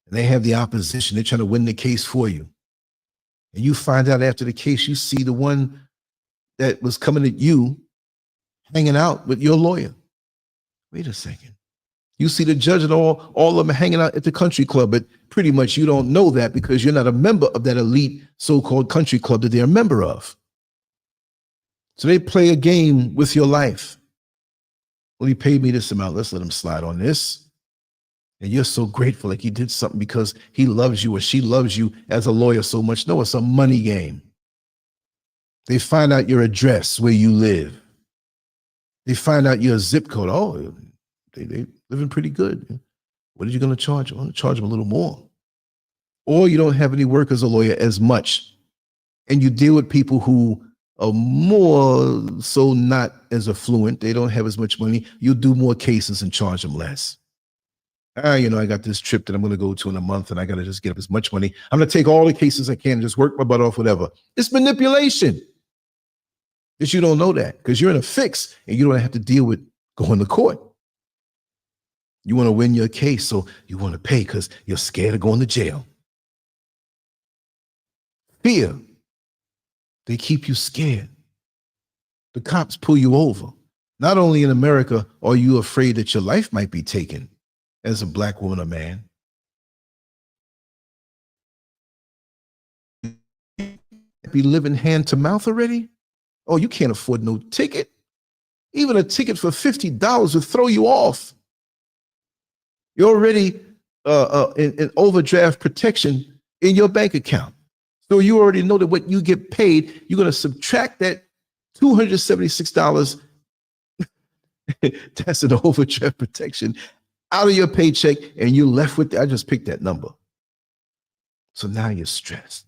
And they have the opposition. They're trying to win the case for you. And you find out after the case, you see the one that was coming at you hanging out with your lawyer. Wait a second. You see the judge and all of them hanging out at the country club, but pretty much you don't know that because you're not a member of that elite so-called country club that they're a member of. So they play a game with your life. Well, he paid me this amount. Let's let him slide on this. And you're so grateful, like he did something because he loves you or she loves you as a lawyer so much. No, it's a money game. They find out your address, where you live. They find out your zip code. Oh, they living pretty good. What are you going to charge? I'm going to charge them a little more. Or you don't have any work as a lawyer as much. And you deal with people who are more so not as affluent. They don't have as much money. You'll do more cases and charge them less. I got this trip that I'm going to go to in a month and I got to just get up as much money. I'm going to take all the cases I can and just work my butt off, whatever. It's manipulation. Because you don't know that because you're in a fix and you don't have to deal with going to court. You want to win your case, so you want to pay because you're scared of going to jail. Fear. They keep you scared. The cops pull you over. Not only in America are you afraid that your life might be taken as a black woman or man. Be living hand to mouth already? Oh, you can't afford no ticket. Even a ticket for $50 would throw you off. You're already in overdraft protection in your bank account. So you already know that what you get paid, you're going to subtract that $276 that's an overdraft protection out of your paycheck, and you're left with, I just picked that number. So now you're stressed.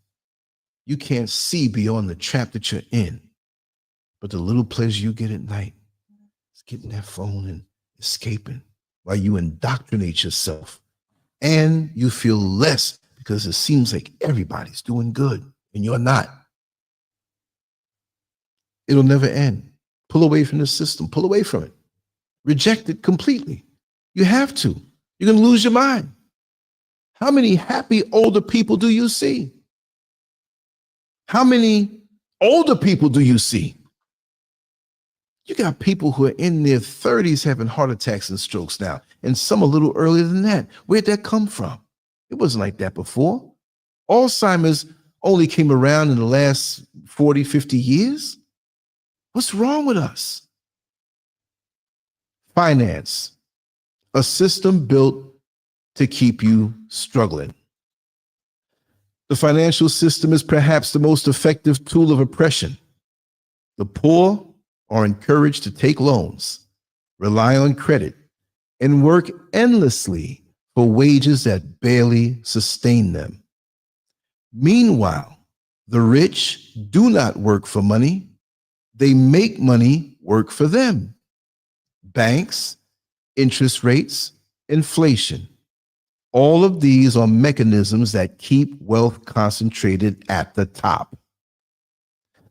You can't see beyond the trap that you're in. But the little pleasure you get at night is getting that phone and escaping while you indoctrinate yourself. And you feel less because it seems like everybody's doing good and you're not. It'll never end. Pull away from the system. Pull away from it. Reject it completely. You have to. You're going to lose your mind. How many happy older people do you see? How many older people do you see? You got people who are in their 30s having heart attacks and strokes now, and some a little earlier than that. Where'd that come from? It wasn't like that before. Alzheimer's only came around in the last 40, 50 years. What's wrong with us? Finance, a system built to keep you struggling. The financial system is perhaps the most effective tool of oppression. The poor are encouraged to take loans, rely on credit, and work endlessly for wages that barely sustain them. Meanwhile, the rich do not work for money. They make money work for them. Banks, interest rates, inflation. All of these are mechanisms that keep wealth concentrated at the top.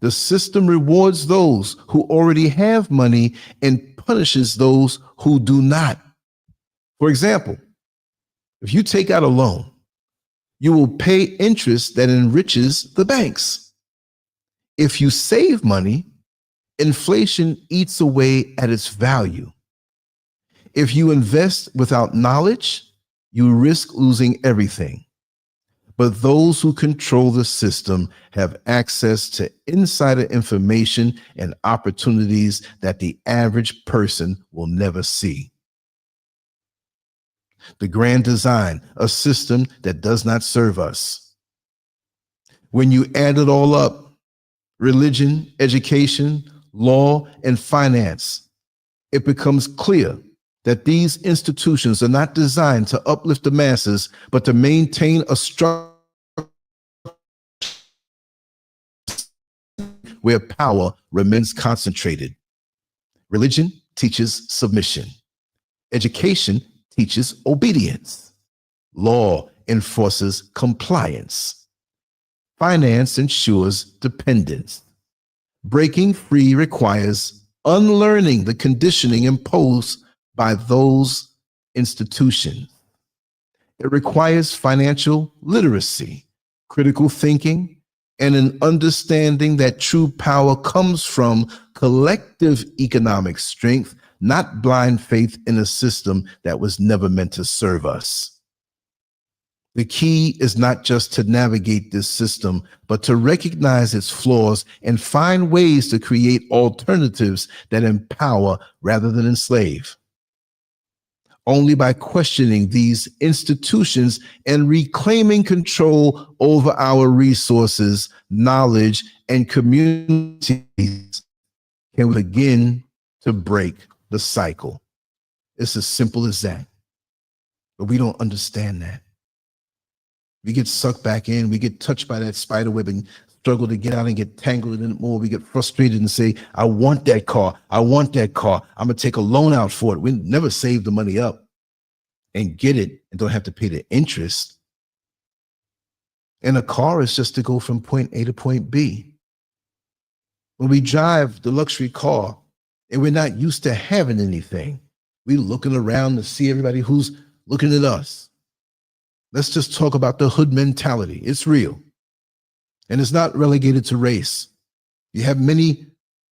The system rewards those who already have money and punishes those who do not. For example, if you take out a loan, you will pay interest that enriches the banks. If you save money, inflation eats away at its value. If you invest without knowledge, you risk losing everything. But those who control the system have access to insider information and opportunities that the average person will never see. The grand design, a system that does not serve us. When you add it all up, religion, education, law, and finance, it becomes clear that these institutions are not designed to uplift the masses, but to maintain a structure where power remains concentrated. Religion teaches submission. Education teaches obedience. Law enforces compliance. Finance ensures dependence. Breaking free requires unlearning the conditioning imposed by those institutions. It requires financial literacy, critical thinking, and an understanding that true power comes from collective economic strength, not blind faith in a system that was never meant to serve us. The key is not just to navigate this system, but to recognize its flaws and find ways to create alternatives that empower rather than enslave. Only by questioning these institutions and reclaiming control over our resources, knowledge, and communities can we begin to break the cycle. It's as simple as that. But we don't understand that. We get sucked back in, we get touched by that spider web and struggle to get out and get tangled in it more. We get frustrated and say, I want that car. I want that car. I'm going to take a loan out for it. We never save the money up and get it and don't have to pay the interest. And a car is just to go from point A to point B. When we drive the luxury car and we're not used to having anything, we're looking around to see everybody who's looking at us. Let's just talk about the hood mentality. It's real. And it's not relegated to race. You have many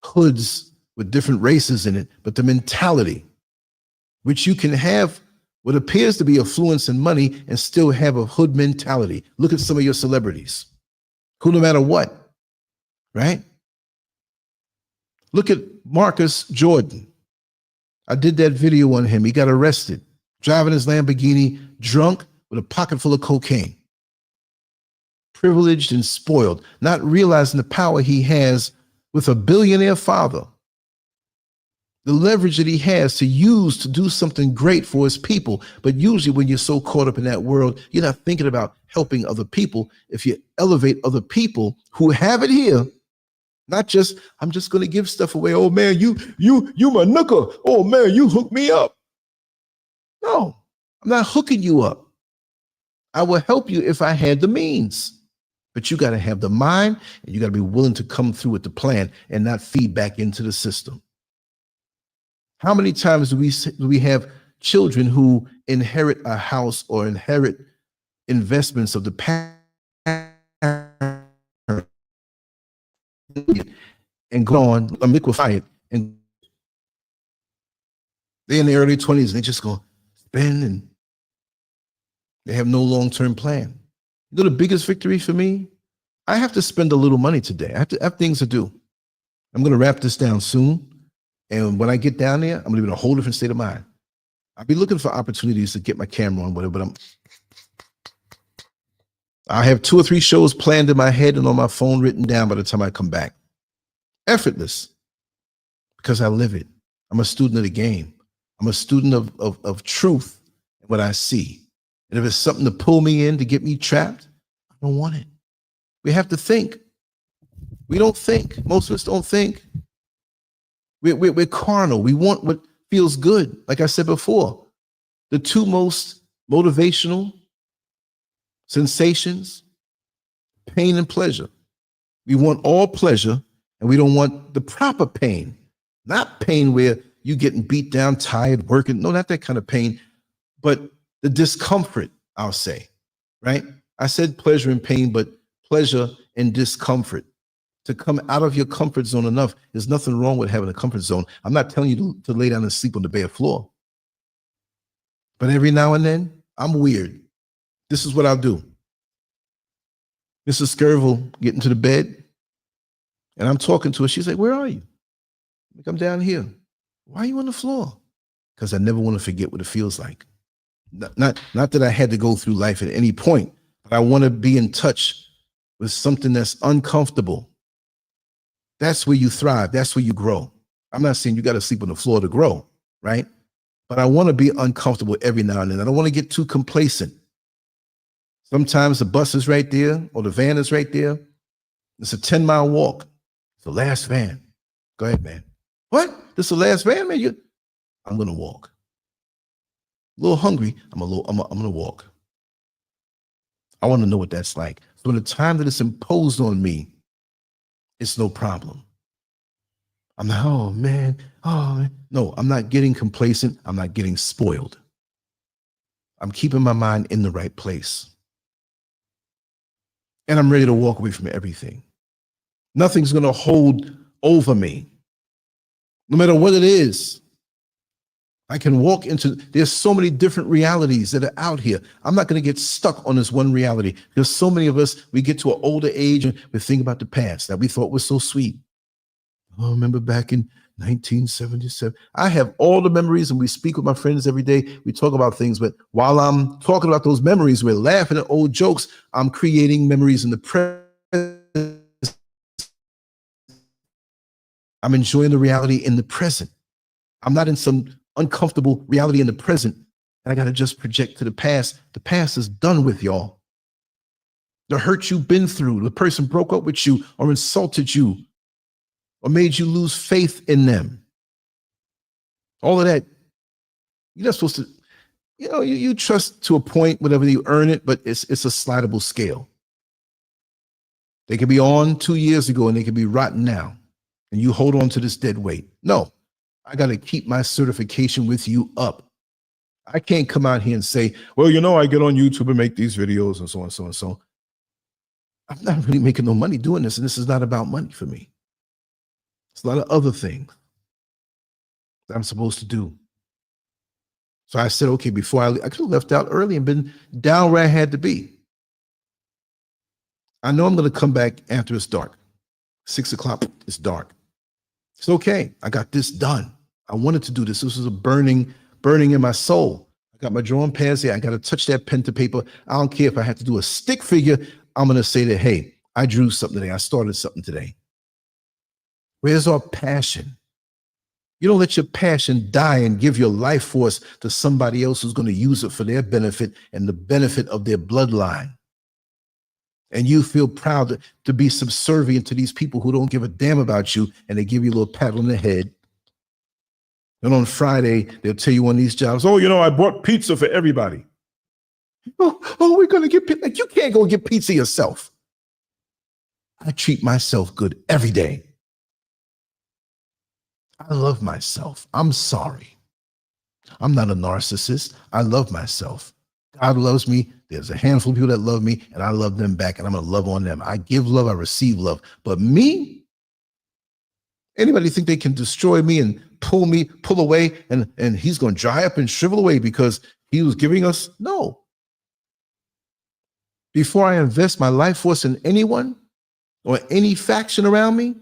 hoods with different races in it, but the mentality, which you can have what appears to be affluence and money and still have a hood mentality. Look at some of your celebrities who, no matter what, right? Look at Marcus Jordan. I did that video on him. He got arrested, driving his Lamborghini, drunk with a pocket full of cocaine. Privileged and spoiled, not realizing the power he has with a billionaire father. The leverage that he has to use to do something great for his people. But usually when you're so caught up in that world, you're not thinking about helping other people. If you elevate other people who have it here, not just, I'm just going to give stuff away. Oh man, you my nooker. Oh man, you hook me up. No, I'm not hooking you up. I will help you if I had the means. But you got to have the mind and you got to be willing to come through with the plan and not feed back into the system. How many times do we have children who inherit a house or inherit investments of the past and go on liquefy it, and they're in the early 20s and they just go spend and they have no long-term plan. You know the biggest victory for me? I have to spend a little money today. I have things to do. I'm going to wrap this down soon. And when I get down there, I'm going to be in a whole different state of mind. I'll be looking for opportunities to get my camera on, whatever, but I have 2 or 3 shows planned in my head and on my phone written down by the time I come back. Effortless, because I live it. I'm a student of the game. I'm a student of truth and what I see. And if it's something to pull me in to get me trapped, I don't want it. We have to think. We don't think. Most of us don't think. We're carnal. We want what feels good. Like I said before, the 2 most motivational sensations, pain and pleasure. We want all pleasure and we don't want the proper pain. Not pain where you getting beat down, tired, working. No, not that kind of pain, but the discomfort, I'll say, right? I said pleasure and pain, but pleasure and discomfort. To come out of your comfort zone enough. There's nothing wrong with having a comfort zone. I'm not telling you to lay down and sleep on the bare floor. But every now and then, I'm weird. This is what I'll do. Mrs. SCURV will get into the bed, and I'm talking to her. She's like, where are you? Like, I'm down here. Why are you on the floor? Because I never want to forget what it feels like. Not that I had to go through life at any point, but I want to be in touch with something that's uncomfortable. That's where you thrive. That's where you grow. I'm not saying you got to sleep on the floor to grow, right? But I want to be uncomfortable every now and then. I don't want to get too complacent. Sometimes the bus is right there or the van is right there. It's a 10-mile walk. It's the last van. Go ahead, man. What? This is the last van, man? I'm going to walk. A little hungry. I'm going to walk. I want to know what that's like. So in the time that it's imposed on me, it's no problem. I'm not, oh man. No, I'm not getting complacent. I'm not getting spoiled. I'm keeping my mind in the right place. And I'm ready to walk away from everything. Nothing's going to hold over me. No matter what it is, I can walk into, there's so many different realities that are out here. I'm not going to get stuck on this one reality because so many of us, we get to an older age and we think about the past that we thought was so sweet. Oh, I remember back in 1977. I have all the memories and we speak with my friends every day. We talk about things, but while I'm talking about those memories, we're laughing at old jokes. I'm creating memories in the present. I'm enjoying the reality in the present. I'm not in some uncomfortable reality in the present, and I got to just project to the past. The past is done with, y'all. the hurt you've been through, the person broke up with you or insulted you or made you lose faith in them. All of that, you're not supposed to, you trust to a point, whatever you earn it, but it's a slidable scale. They could be on 2 years ago and they could be rotten now. And you hold on to this dead weight. No, I got to keep my certification with you up. I can't come out here and say, well, I get on YouTube and make these videos and so on, so on, so on. I'm not really making no money doing this. And this is not about money for me. It's a lot of other things that I'm supposed to do. So I said, okay, before I could have left out early and been down where I had to be. I know I'm going to come back after it's dark. 6 o'clock, it's dark. It's okay. I got this done. I wanted to do this. This was a burning in my soul. I got my drawing pads here. I got to touch that pen to paper. I don't care if I have to do a stick figure. I'm going to say that, hey, I drew something today. I started something today. Where's our passion? You don't let your passion die and give your life force to somebody else who's going to use it for their benefit and the benefit of their bloodline. And you feel proud to be subservient to these people who don't give a damn about you, and they give you a little pat on the head. And on Friday, they'll tell you on these jobs, oh, I bought pizza for everybody. Oh, we're going to get pizza. Like, you can't go get pizza yourself. I treat myself good every day. I love myself. I'm sorry. I'm not a narcissist. I love myself. God loves me. There's a handful of people that love me, and I love them back, and I'm going to love on them. I give love, I receive love. But me, anybody think they can destroy me and pull away, and he's going to dry up and shrivel away because he was giving us? No. Before I invest my life force in anyone or any faction around me,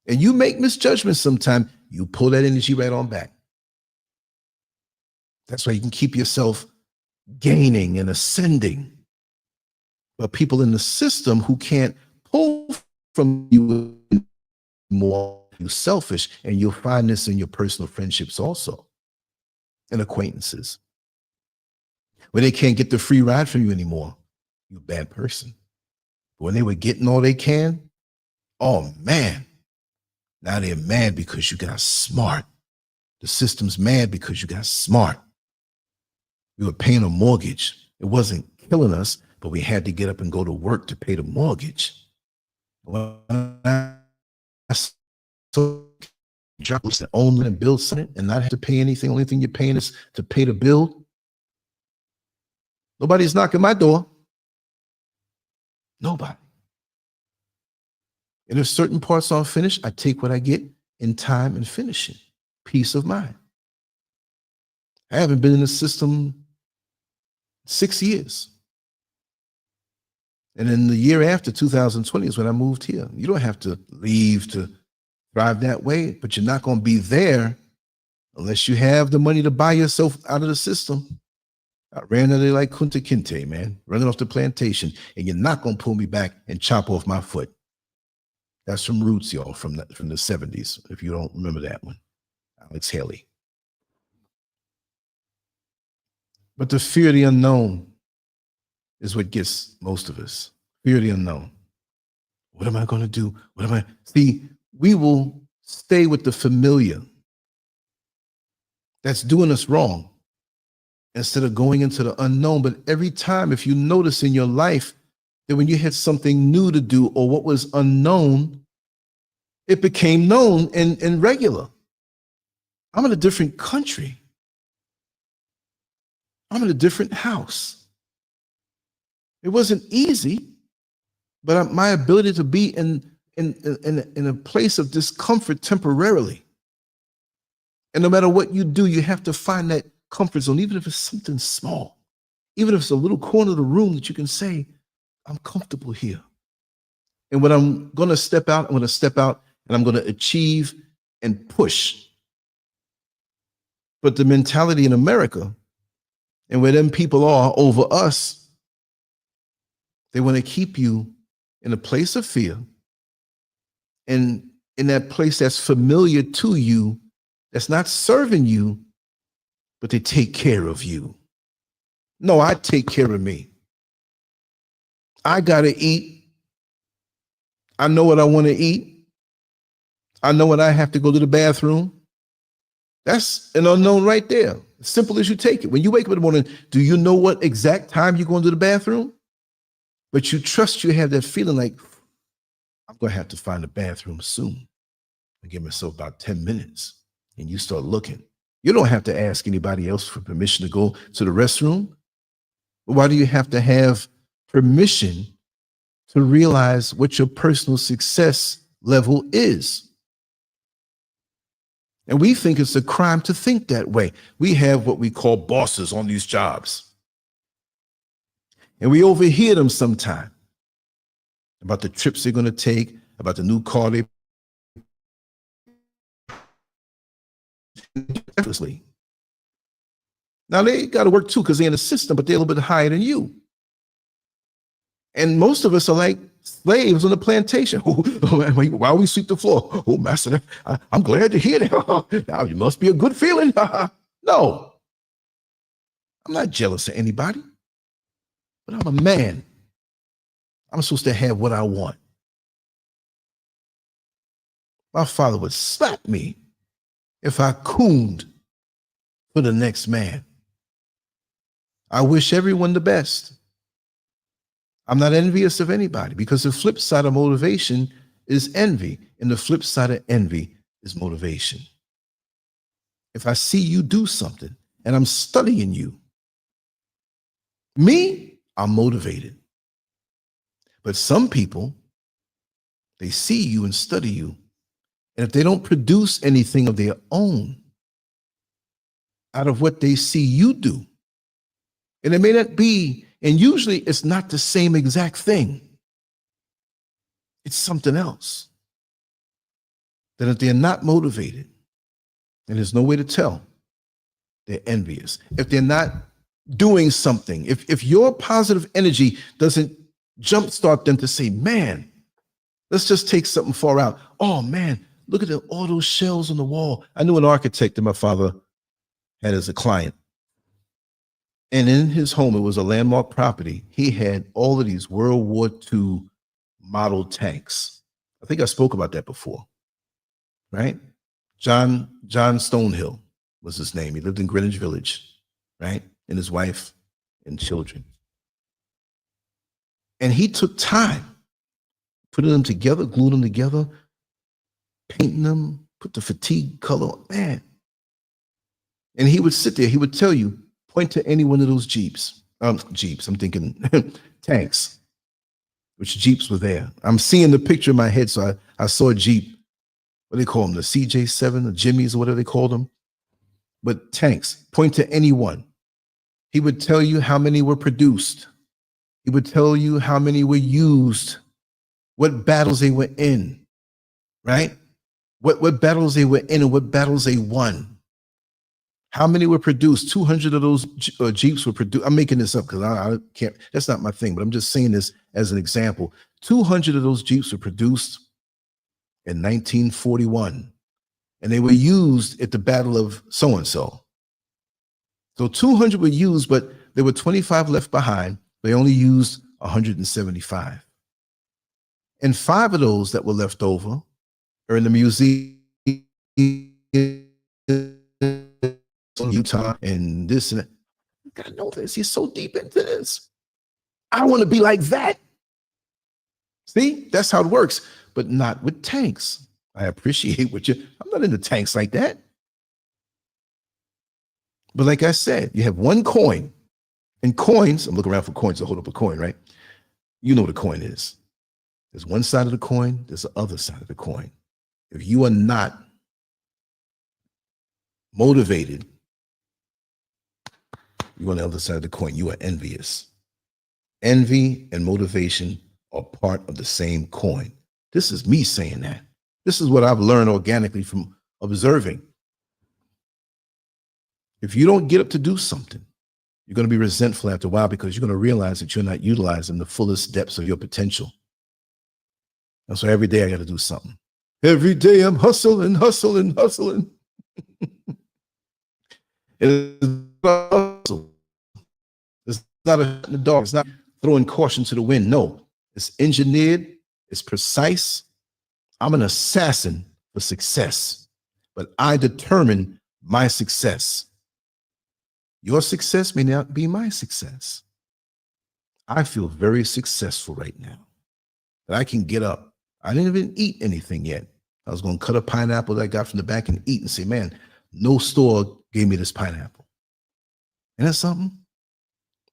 and you make misjudgments sometime, you pull that energy right on back. That's why you can keep yourself gaining and ascending. But people in the system who can't pull from you more, you're selfish, and you'll find this in your personal friendships also and acquaintances. When they can't get the free ride from you anymore, you're a bad person. But when they were getting all they can, oh man, now they're mad because you got smart. The system's mad because you got smart. We were paying a mortgage. It wasn't killing us, but we had to get up and go to work to pay the mortgage. When I drop the own and build something and not have to pay anything, only thing you're paying is to pay the bill. Nobody's knocking my door. Nobody. And if certain parts aren't finished, I take what I get in time and finish it. Peace of mind. I haven't been in the system 6 years. And in the year after 2020 is when I moved here. You don't have to leave to thrive that way, but you're not going to be there unless you have the money to buy yourself out of the system. I ran out of there like Kunta Kinte, man, running off the plantation, and you're not going to pull me back and chop off my foot. That's from Roots, y'all, from the 70s, if you don't remember that one. Alex Haley. But the fear of the unknown is what gets most of us. Fear of the unknown. What am I going to do? See, we will stay with the familiar that's doing us wrong instead of going into the unknown. But every time, if you notice in your life that when you had something new to do or what was unknown, it became known and regular. I'm in a different country. I'm in a different house. It wasn't easy, but my ability to be in a place of discomfort temporarily. And no matter what you do, you have to find that comfort zone, even if it's something small, even if it's a little corner of the room that you can say, I'm comfortable here. And when I'm going to step out, I'm going to step out and I'm going to achieve and push. But the mentality in America and where them people are over us, they want to keep you in a place of fear and in that place that's familiar to you, that's not serving you, but they take care of you. No, I take care of me. I got to eat. I know what I want to eat. I know when I have to go to the bathroom. That's an unknown right there. As simple as you take it. When you wake up in the morning, do you know what exact time you're going to the bathroom? But you trust you have that feeling like, I'm going to have to find a bathroom soon. I give myself about 10 minutes. And you start looking. You don't have to ask anybody else for permission to go to the restroom. Why do you have to have permission to realize what your personal success level is? And we think it's a crime to think that way. We have what we call bosses on these jobs. And we overhear them sometime about the trips they're going to take, about the new car they effortlessly. Now they got to work too because they're in the system, but they're a little bit higher than you. And most of us are like slaves on the plantation. While we sweep the floor, oh, master, I'm glad to hear that. Now it must be a good feeling. No, I'm not jealous of anybody, but I'm a man. I'm supposed to have what I want. My father would slap me if I cooned for the next man. I wish everyone the best. I'm not envious of anybody because the flip side of motivation is envy, and the flip side of envy is motivation. If I see you do something and I'm studying you, I'm motivated. But some people, they see you and study you, and if they don't produce anything of their own out of what they see you do, and it may not be, and usually it's not the same exact thing. It's something else. Then if they're not motivated, and there's no way to tell, they're envious. If they're not doing something, if your positive energy doesn't jumpstart them to say, man, let's just take something far out. Oh man, look at all those shells on the wall. I knew an architect that my father had as a client. And in his home, it was a landmark property. He had all of these World War II model tanks. I think I spoke about that before, right? John Stonehill was his name. He lived in Greenwich Village, right? And his wife and children. And he took time, putting them together, glued them together, painting them, put the fatigue color on, man. And he would sit there, he would tell you, point to any one of those Jeeps, I'm thinking tanks, which Jeeps were there. I'm seeing the picture in my head, so I saw a Jeep, what do they call them, the CJ7, the Jimmys, or whatever they call them. But tanks, point to any one. He would tell you how many were produced. He would tell you how many were used, what battles they were in, right? What battles they were in and what battles they won. How many were produced? 200 of those Jeeps were produced. I'm making this up because I can't, that's not my thing, but I'm just saying this as an example. 200 of those Jeeps were produced in 1941, and they were used at the Battle of so-and-so. So 200 were used, but there were 25 left behind. They only used 175. And 5 of those that were left over are in the museum in Utah and this and that. You gotta know this. He's so deep into this. I want to be like that. See, that's how it works, but not with tanks. I appreciate what I'm not into tanks like that. But like I said, you have one coin, and coins, I'm looking around for coins to hold up a coin, right? You know what a coin is. There's one side of the coin, there's the other side of the coin. If you are not motivated, you're on the other side of the coin, you are envious. Envy and motivation are part of the same coin. This is me saying that. This is what I've learned organically from observing. If you don't get up to do something, you're going to be resentful after a while because you're going to realize that you're not utilizing the fullest depths of your potential. And so every day I got to do something. Every day I'm hustling. It's not a hustle. It's not a dog. It's not throwing caution to the wind. No, it's engineered, it's precise. I'm an assassin for success, but I determine my success. Your success may not be my success. I feel very successful right now that I can get up. I didn't even eat anything yet. I was going to cut a pineapple that I got from the back and eat and say, man, no store gave me this pineapple. And that's something.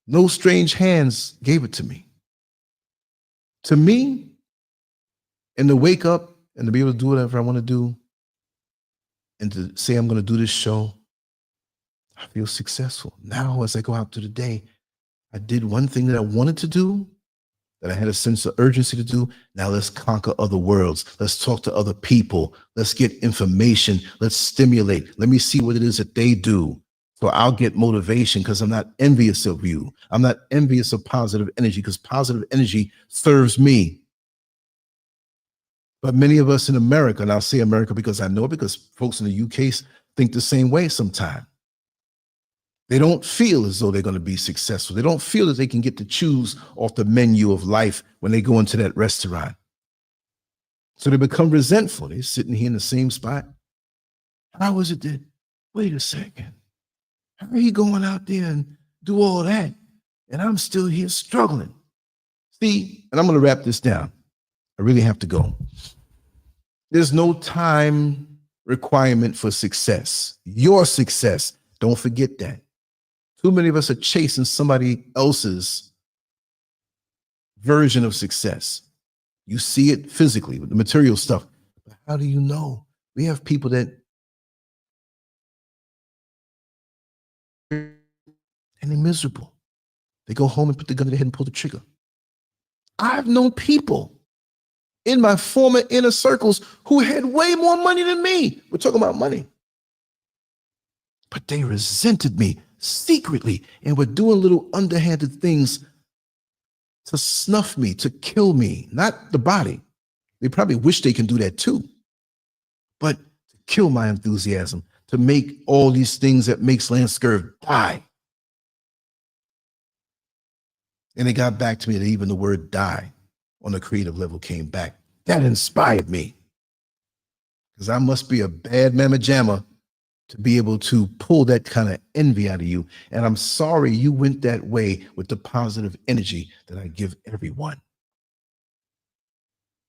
No strange hands gave it to me. To me, and to wake up and to be able to do whatever I want to do and to say I'm going to do this show, I feel successful. Now, as I go out through the day, I did one thing that I wanted to do, that I had a sense of urgency to do. Now let's conquer other worlds. Let's talk to other people. Let's get information. Let's stimulate. Let me see what it is that they do. So I'll get motivation because I'm not envious of you. I'm not envious of positive energy because positive energy serves me. But many of us in America, and I'll say America because I know it, because folks in the UK think the same way sometimes. They don't feel as though they're going to be successful. They don't feel that they can get to choose off the menu of life when they go into that restaurant. So they become resentful. They're sitting here in the same spot. How is it that, wait a second, how are you going out there and do all that? And I'm still here struggling. See, and I'm going to wrap this down. I really have to go. There's no time requirement for success. Your success. Don't forget that. Too many of us are chasing somebody else's version of success. You see it physically with the material stuff. But how do you know? We have people that, and they're miserable. They go home and put the gun to their head and pull the trigger. I've known people in my former inner circles who had way more money than me. We're talking about money. But they resented me secretly and were doing little underhanded things to snuff me, to kill me, not the body. They probably wish they can do that too. But to kill my enthusiasm, to make all these things that makes Lancescurv die. And it got back to me that even the word die on the creative level came back. That inspired me. Because I must be a bad mamma jamma to be able to pull that kind of envy out of you. And I'm sorry you went that way with the positive energy that I give everyone.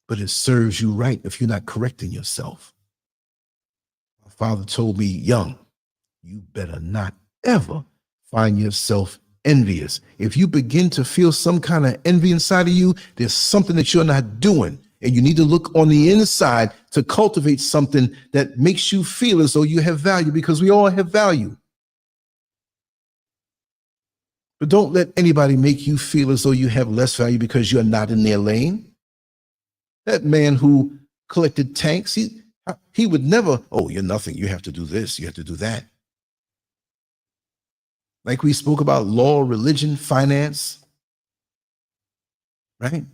But it serves you right if you're not correcting yourself. My father told me young, you better not ever find yourself envious. If you begin to feel some kind of envy inside of you, there's something that you're not doing. And you need to look on the inside to cultivate something that makes you feel as though you have value, because we all have value. But don't let anybody make you feel as though you have less value because you're not in their lane. That man who collected tanks, he would never, oh, you're nothing. You have to do this. You have to do that. Like we spoke about law, religion, finance, right?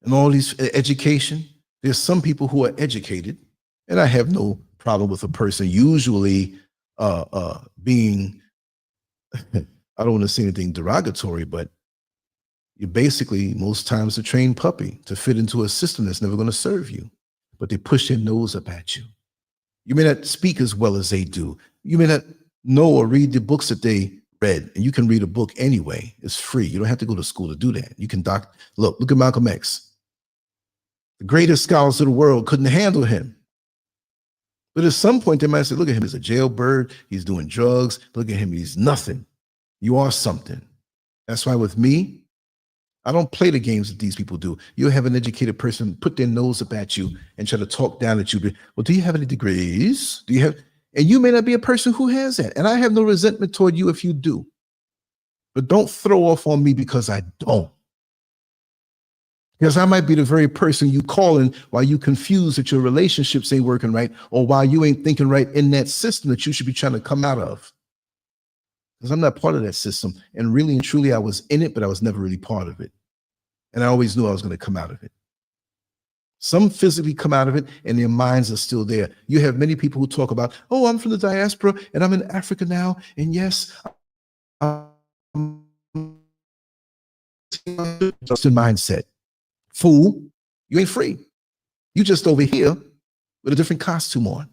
And all these education. There's some people who are educated, and I have no problem with a person usually being, I don't want to say anything derogatory, but you're basically most times a trained puppy to fit into a system that's never going to serve you, but they push their nose up at you. You may not speak as well as they do. You may not know or read the books that they read, and you can read a book anyway. It's free. You don't have to go to school to do that. You can look at Malcolm X. The greatest scholars of the world couldn't handle him. But at some point, they might say, look at him, he's a jailbird, he's doing drugs, look at him, he's nothing. You are something. That's why with me, I don't play the games that these people do. You'll have an educated person put their nose up at you and try to talk down at you. Well, do you have any degrees? Do you have, and you may not be a person who has that. And I have no resentment toward you if you do. But don't throw off on me because I don't. Because I might be the very person you calling while you confused that your relationships ain't working right, or while you ain't thinking right in that system that you should be trying to come out of. Because I'm not part of that system. And really and truly, I was in it, but I was never really part of it. And I always knew I was going to come out of it. Some physically come out of it and their minds are still there. You have many people who talk about, oh, I'm from the diaspora and I'm in Africa now. And yes, I'm Just in mindset. Fool, you ain't free. You just over here with a different costume on,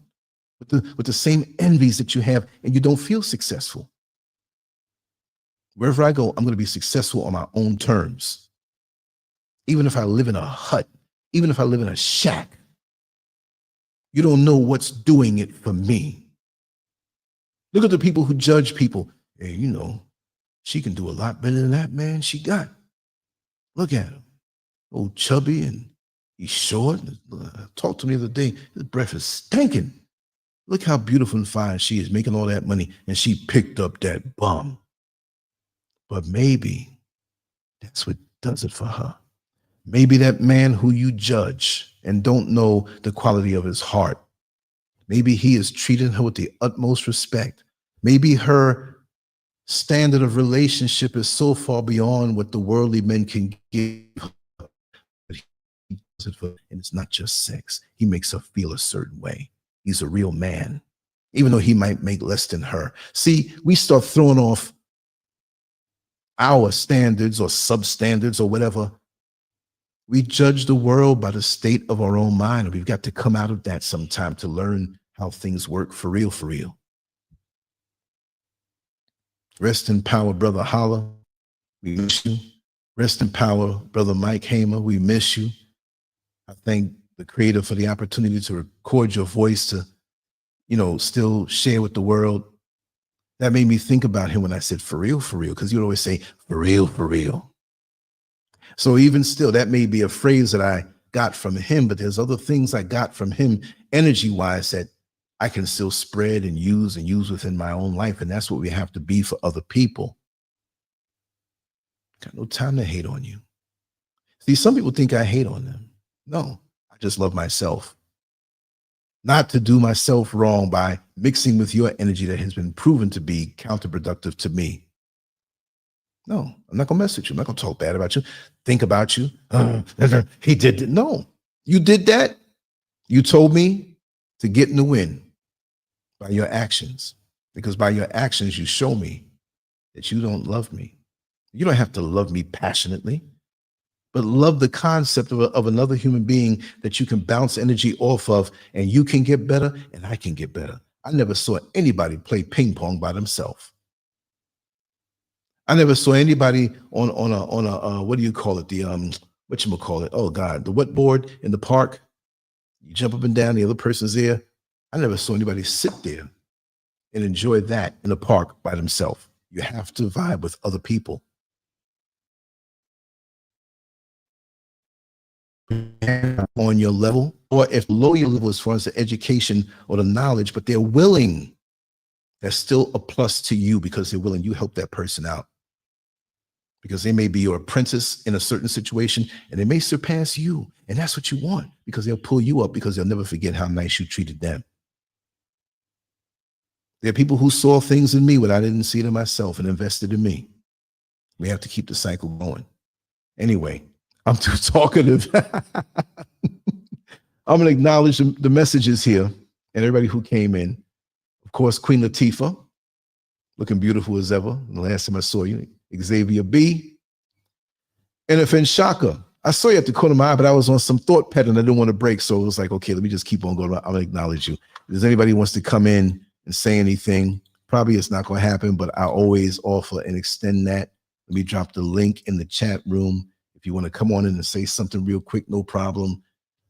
with the same envies that you have, and you don't feel successful. Wherever I go, I'm going to be successful on my own terms. Even if I live in a hut, even if I live in a shack, you don't know what's doing it for me. Look at the people who judge people. Hey, you know, she can do a lot better than that man she got. Look at him. Old chubby, and he's short. Talked to me the other day. His breath is stinking. Look how beautiful and fine she is, making all that money, and she picked up that bum. But maybe that's what does it for her. Maybe that man who you judge and don't know the quality of his heart, maybe he is treating her with the utmost respect. Maybe her standard of relationship is so far beyond what the worldly men can give her. And it's not just sex. He makes her feel a certain way. He's a real man, even though he might make less than her. See, we start throwing off our standards or substandards or whatever. We judge the world by the state of our own mind, and we've got to come out of that sometime to learn how things work for real, for real. Rest in power, Brother Holla. We miss you. Rest in power, Brother Mike Hamer. We miss you. I thank the Creator for the opportunity to record your voice, to, you know, still share with the world. That made me think about him when I said for real, because you'd always say for real, for real. So even still, that may be a phrase that I got from him, but there's other things I got from him energy-wise that I can still spread and use within my own life. And that's what we have to be for other people. Got no time to hate on you. See, some people think I hate on them. No, I just love myself. Not to do myself wrong by mixing with your energy that has been proven to be counterproductive to me. No, I'm not going to mess with you. I'm not going to talk bad about you, think about you. He did it. No, you did that. You told me to get in the wind by your actions, because by your actions, you show me that you don't love me. You don't have to love me passionately, but love the concept of another human being that you can bounce energy off of, and you can get better and I can get better. I never saw anybody play ping pong by themselves. I never saw anybody on a what do you call it? The whatchamacallit? Oh God, the wetboard in the park. You jump up and down, the other person's there. I never saw anybody sit there and enjoy that in the park by themselves. You have to vibe with other people. On your level, or if below your level as far as the education or the knowledge, but they're willing, that's still a plus to you, because they're willing. You help that person out, because they may be your apprentice in a certain situation and they may surpass you, and that's what you want, because they'll pull you up, because they'll never forget how nice you treated them. There are people who saw things in me when I didn't see it in myself and invested in me. We have to keep the cycle going. Anyway, I'm too talkative. I'm going to acknowledge the messages here and everybody who came in. Of course, Queen Latifah, looking beautiful as ever. The last time I saw you, Xavier B. NFN Shaka. I saw you at the corner of my eye, but I was on some thought pattern I didn't want to break. So it was like, okay, let me just keep on going. I'm going to acknowledge you. If there's anybody who wants to come in and say anything, probably it's not going to happen, but I always offer and extend that. Let me drop the link in the chat room. If you want to come on in and say something real quick, no problem.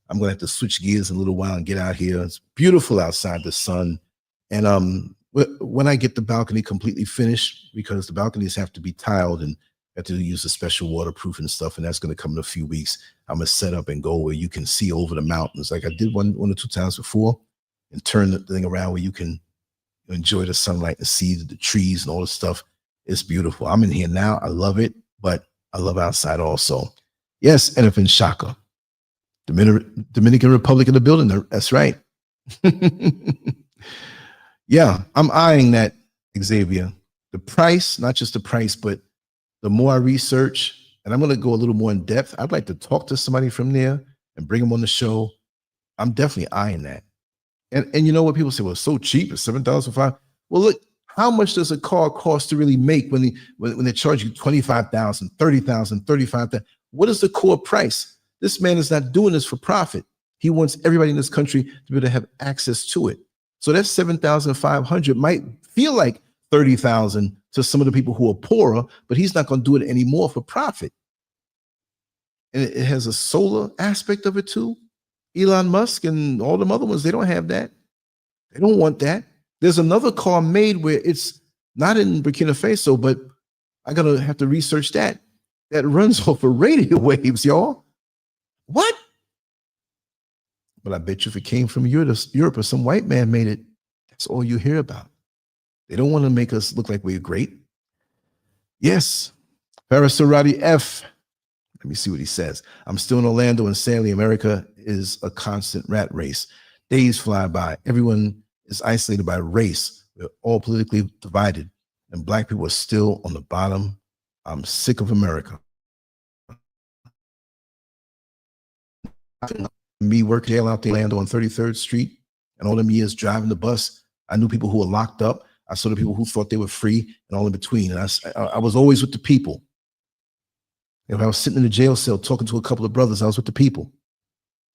I'm going to have to switch gears in a little while and get out here. It's beautiful outside, the sun. And when I get the balcony completely finished, because the balconies have to be tiled and have to use a special waterproof and stuff, and that's going to come in a few weeks, I'm going to set up and go where you can see over the mountains, like I did one or two times before, and turn the thing around where you can enjoy the sunlight and see the trees and all this stuff. It's beautiful. I'm in here now. I love it, but I love outside also. Yes, NFN Shaka. Dominican Republic in the building. That's right. Yeah, I'm eyeing that, Xavier. The price, not just the price, but the more I research, and I'm going to go a little more in depth. I'd like to talk to somebody from there and bring them on the show. I'm definitely eyeing that. And you know what people say? Well, it's so cheap. It's $7,500. Well, look, How much does a car cost to really make when they charge you 25,000, 30,000, 35,000? What is the core price? This man is not doing this for profit. He wants everybody in this country to be able to have access to it. So that 7,500 might feel like 30,000 to some of the people who are poorer, but he's not going to do it anymore for profit. And it has a solar aspect of it too. Elon Musk and all them other ones, they don't have that. They don't want that. There's another car made where it's not in Burkina Faso, but I gotta have to research that. That runs off of radio waves, y'all. What? But I bet you if it came from Europe or some white man made it, that's all you hear about. They don't want to make us look like we're great. Yes, Farasarati F. Let me see what he says. I'm still in Orlando, and sadly, America is a constant rat race. Days fly by. Everyone is isolated by race. We're all politically divided, and Black people are still on the bottom. I'm sick of America. Me working jail out there, Orlando on 33rd Street, and all them years driving the bus, I knew people who were locked up. I saw the people who thought they were free, and all in between. And I was always with the people. If I was sitting in the jail cell talking to a couple of brothers, I was with the people.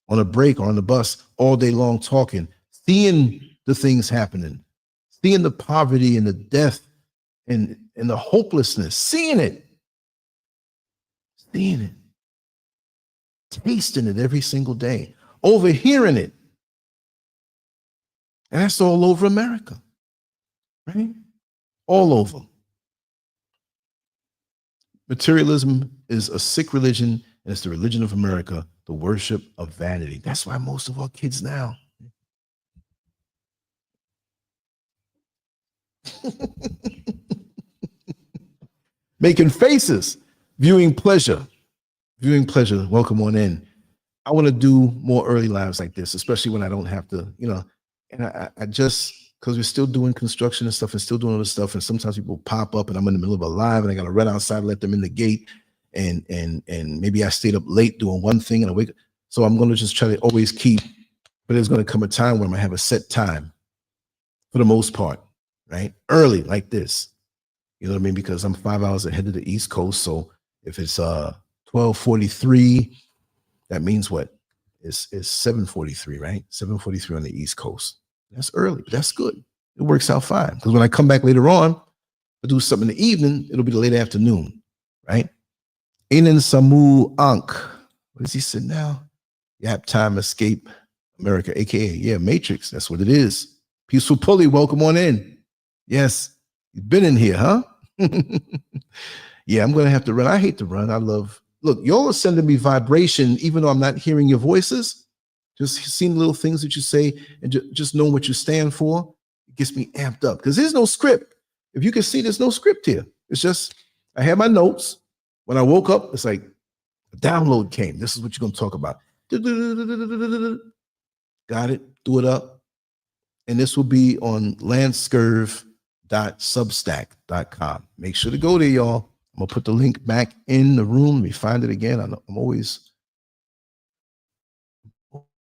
On a break or on the bus, all day long talking, seeing the things happening, seeing the poverty and the death and the hopelessness, seeing it, tasting it every single day, overhearing it. And that's all over America, right? All over. Materialism is a sick religion, and it's the religion of America, the worship of vanity. That's why most of our kids now. Making faces, viewing pleasure. Welcome on in. I want to do more early lives like this, especially when I don't have to, and I just, because we're still doing construction and stuff and still doing other stuff. And sometimes people pop up and I'm in the middle of a live and I got to run outside and let them in the gate. And maybe I stayed up late doing one thing and I wake up. So I'm going to just try to always keep, but there's going to come a time where I'm going to have a set time for the most part, right? Early like this, you know what I mean? Because I'm 5 hours ahead of the East Coast. So if it's 12:43, that means what? It's 7:43, right? 7:43 on the East Coast. That's early, but that's good. It works out fine. Because when I come back later on, I do something in the evening, it'll be the late afternoon, right? Ainen Samu Ankh. What does he say now? Yap Time Escape America, aka Matrix. That's what it is. Peaceful Pulley, welcome on in. Yes, you've been in here, huh? Yeah, I'm gonna have to run. I hate to run. Look, y'all are sending me vibration, even though I'm not hearing your voices. Just seeing little things that you say and just knowing what you stand for, it gets me amped up because there's no script. If you can see, there's no script here. It's just, I have my notes. When I woke up, it's like a download came. This is what you're going to talk about. Got it. Do it up. And this will be on Lancescurv.substack.com. Make sure to go there, y'all. I'm going to put the link back in the room. Let me find it again. I'm always.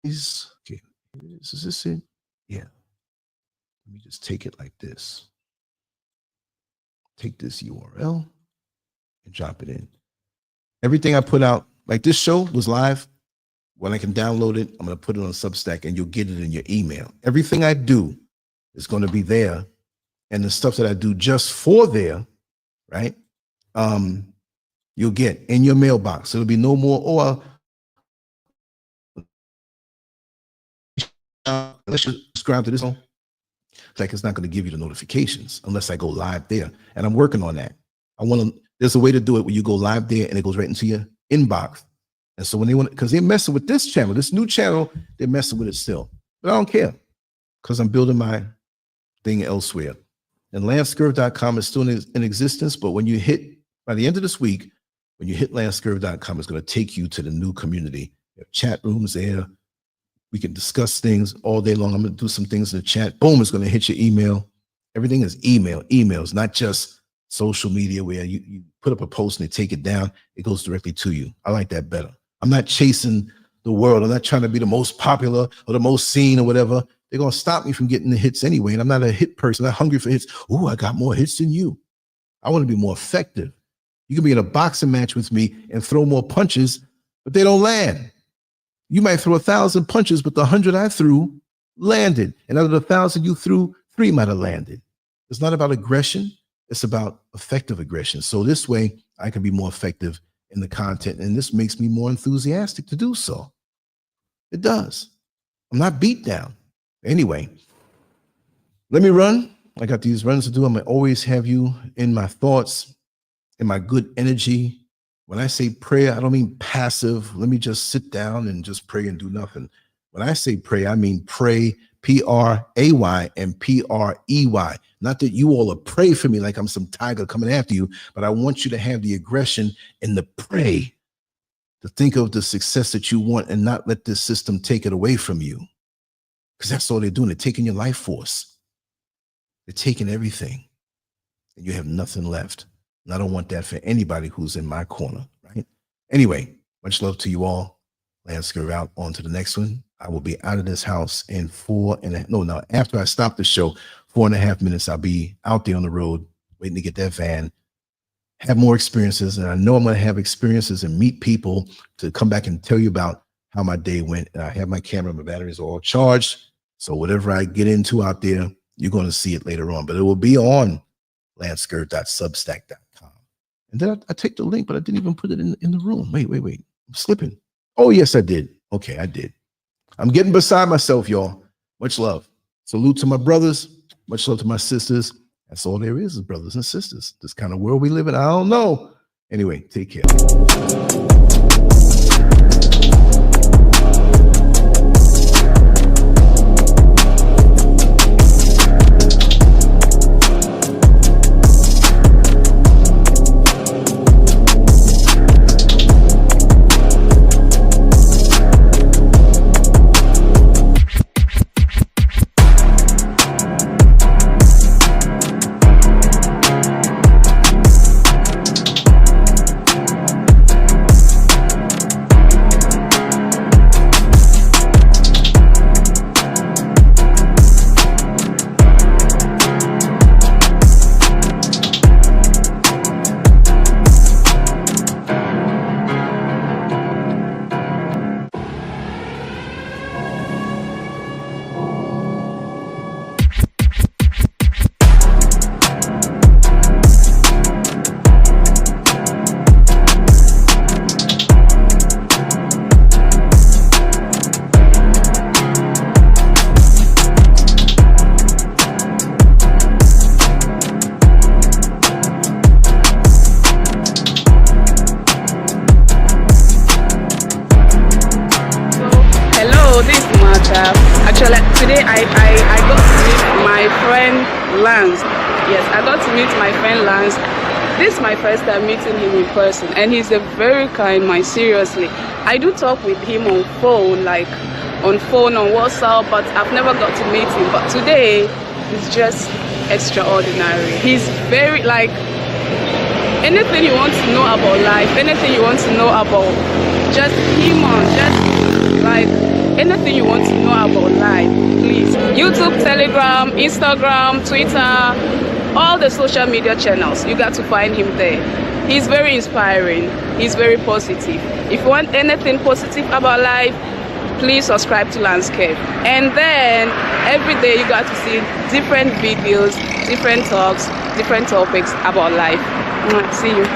Okay, is this it? Yeah. Let me just take it like this. Take this URL and drop it in. Everything I put out, like this show was live. When I can download it, I'm going to put it on Substack and you'll get it in your email. Everything I do is going to be there. And the stuff that I do just for there, right? You'll get in your mailbox. It'll be no more, unless you subscribe to this one, like it's not going to give you the notifications unless I go live there. And I'm working on that. There's a way to do it where you go live there and it goes right into your inbox. And so when they want, because they're messing with this channel, this new channel, they're messing with it still. But I don't care because I'm building my thing elsewhere. And Lancescurv.com is still in existence, but when you hit, by the end of this week, when you hit Lancescurv.com, it's going to take you to the new community. You have chat rooms there. We can discuss things all day long. I'm going to do some things in the chat. Boom, it's going to hit your email. Everything is emails, not just social media where you put up a post and they take it down. It goes directly to you. I like that better. I'm not chasing the world. I'm not trying to be the most popular or the most seen or whatever. They're going to stop me from getting the hits anyway. And I'm not a hit person. I'm not hungry for hits. Oh, I got more hits than you. I want to be more effective. You can be in a boxing match with me and throw more punches, but they don't land. You might throw 1,000 punches, but the 100 I threw landed. And out of the 1,000 you threw, 3 might have landed. It's not about aggression. It's about effective aggression. So this way I can be more effective in the content. And this makes me more enthusiastic to do so. It does. I'm not beat down. Anyway, let me run. I got these runs to do. I'm going to always have you in my thoughts, in my good energy. When I say prayer, I don't mean passive. Let me just sit down and just pray and do nothing. When I say pray, I mean pray, P-R-A-Y and P-R-E-Y. Not that you all are pray for me like I'm some tiger coming after you, but I want you to have the aggression and the pray to think of the success that you want and not let this system take it away from you. Because that's all they're doing. They're taking your life force. They're taking everything. And you have nothing left. And I don't want that for anybody who's in my corner, right? Anyway, much love to you all. Lancescurv out. On to the next one. I will be out of this house in after I stop the show, 4.5 minutes, I'll be out there on the road waiting to get that van, have more experiences. And I know I'm going to have experiences and meet people to come back and tell you about how my day went. And I have my camera, my batteries are all charged. So whatever I get into out there, you're going to see it later on, but it will be on lancescurv.substack.com. And then I take the link, but I didn't even put it in the room. Wait. I'm slipping. Oh, yes, I did. Okay, I did. I'm getting beside myself, y'all. Much love. Salute to my brothers. Much love to my sisters. That's all there is brothers and sisters. This kind of world we live in, I don't know. Anyway, take care. Today I got to meet my friend Lance. Yes, I got to meet my friend Lance. This is my first time meeting him in person, and he's a very kind man, seriously. I do talk with him on phone, on WhatsApp, but I've never got to meet him. But today, it's just extraordinary. He's very, anything you want to know about life, anything you want to know about just him, anything you want to know about life, please. YouTube, Telegram, Instagram, Twitter, all the social media channels, you got to find him there. He's very inspiring. He's very positive. If you want anything positive about life, please subscribe to Lancescurv. And then every day you got to see different videos, different talks, different topics about life. See you.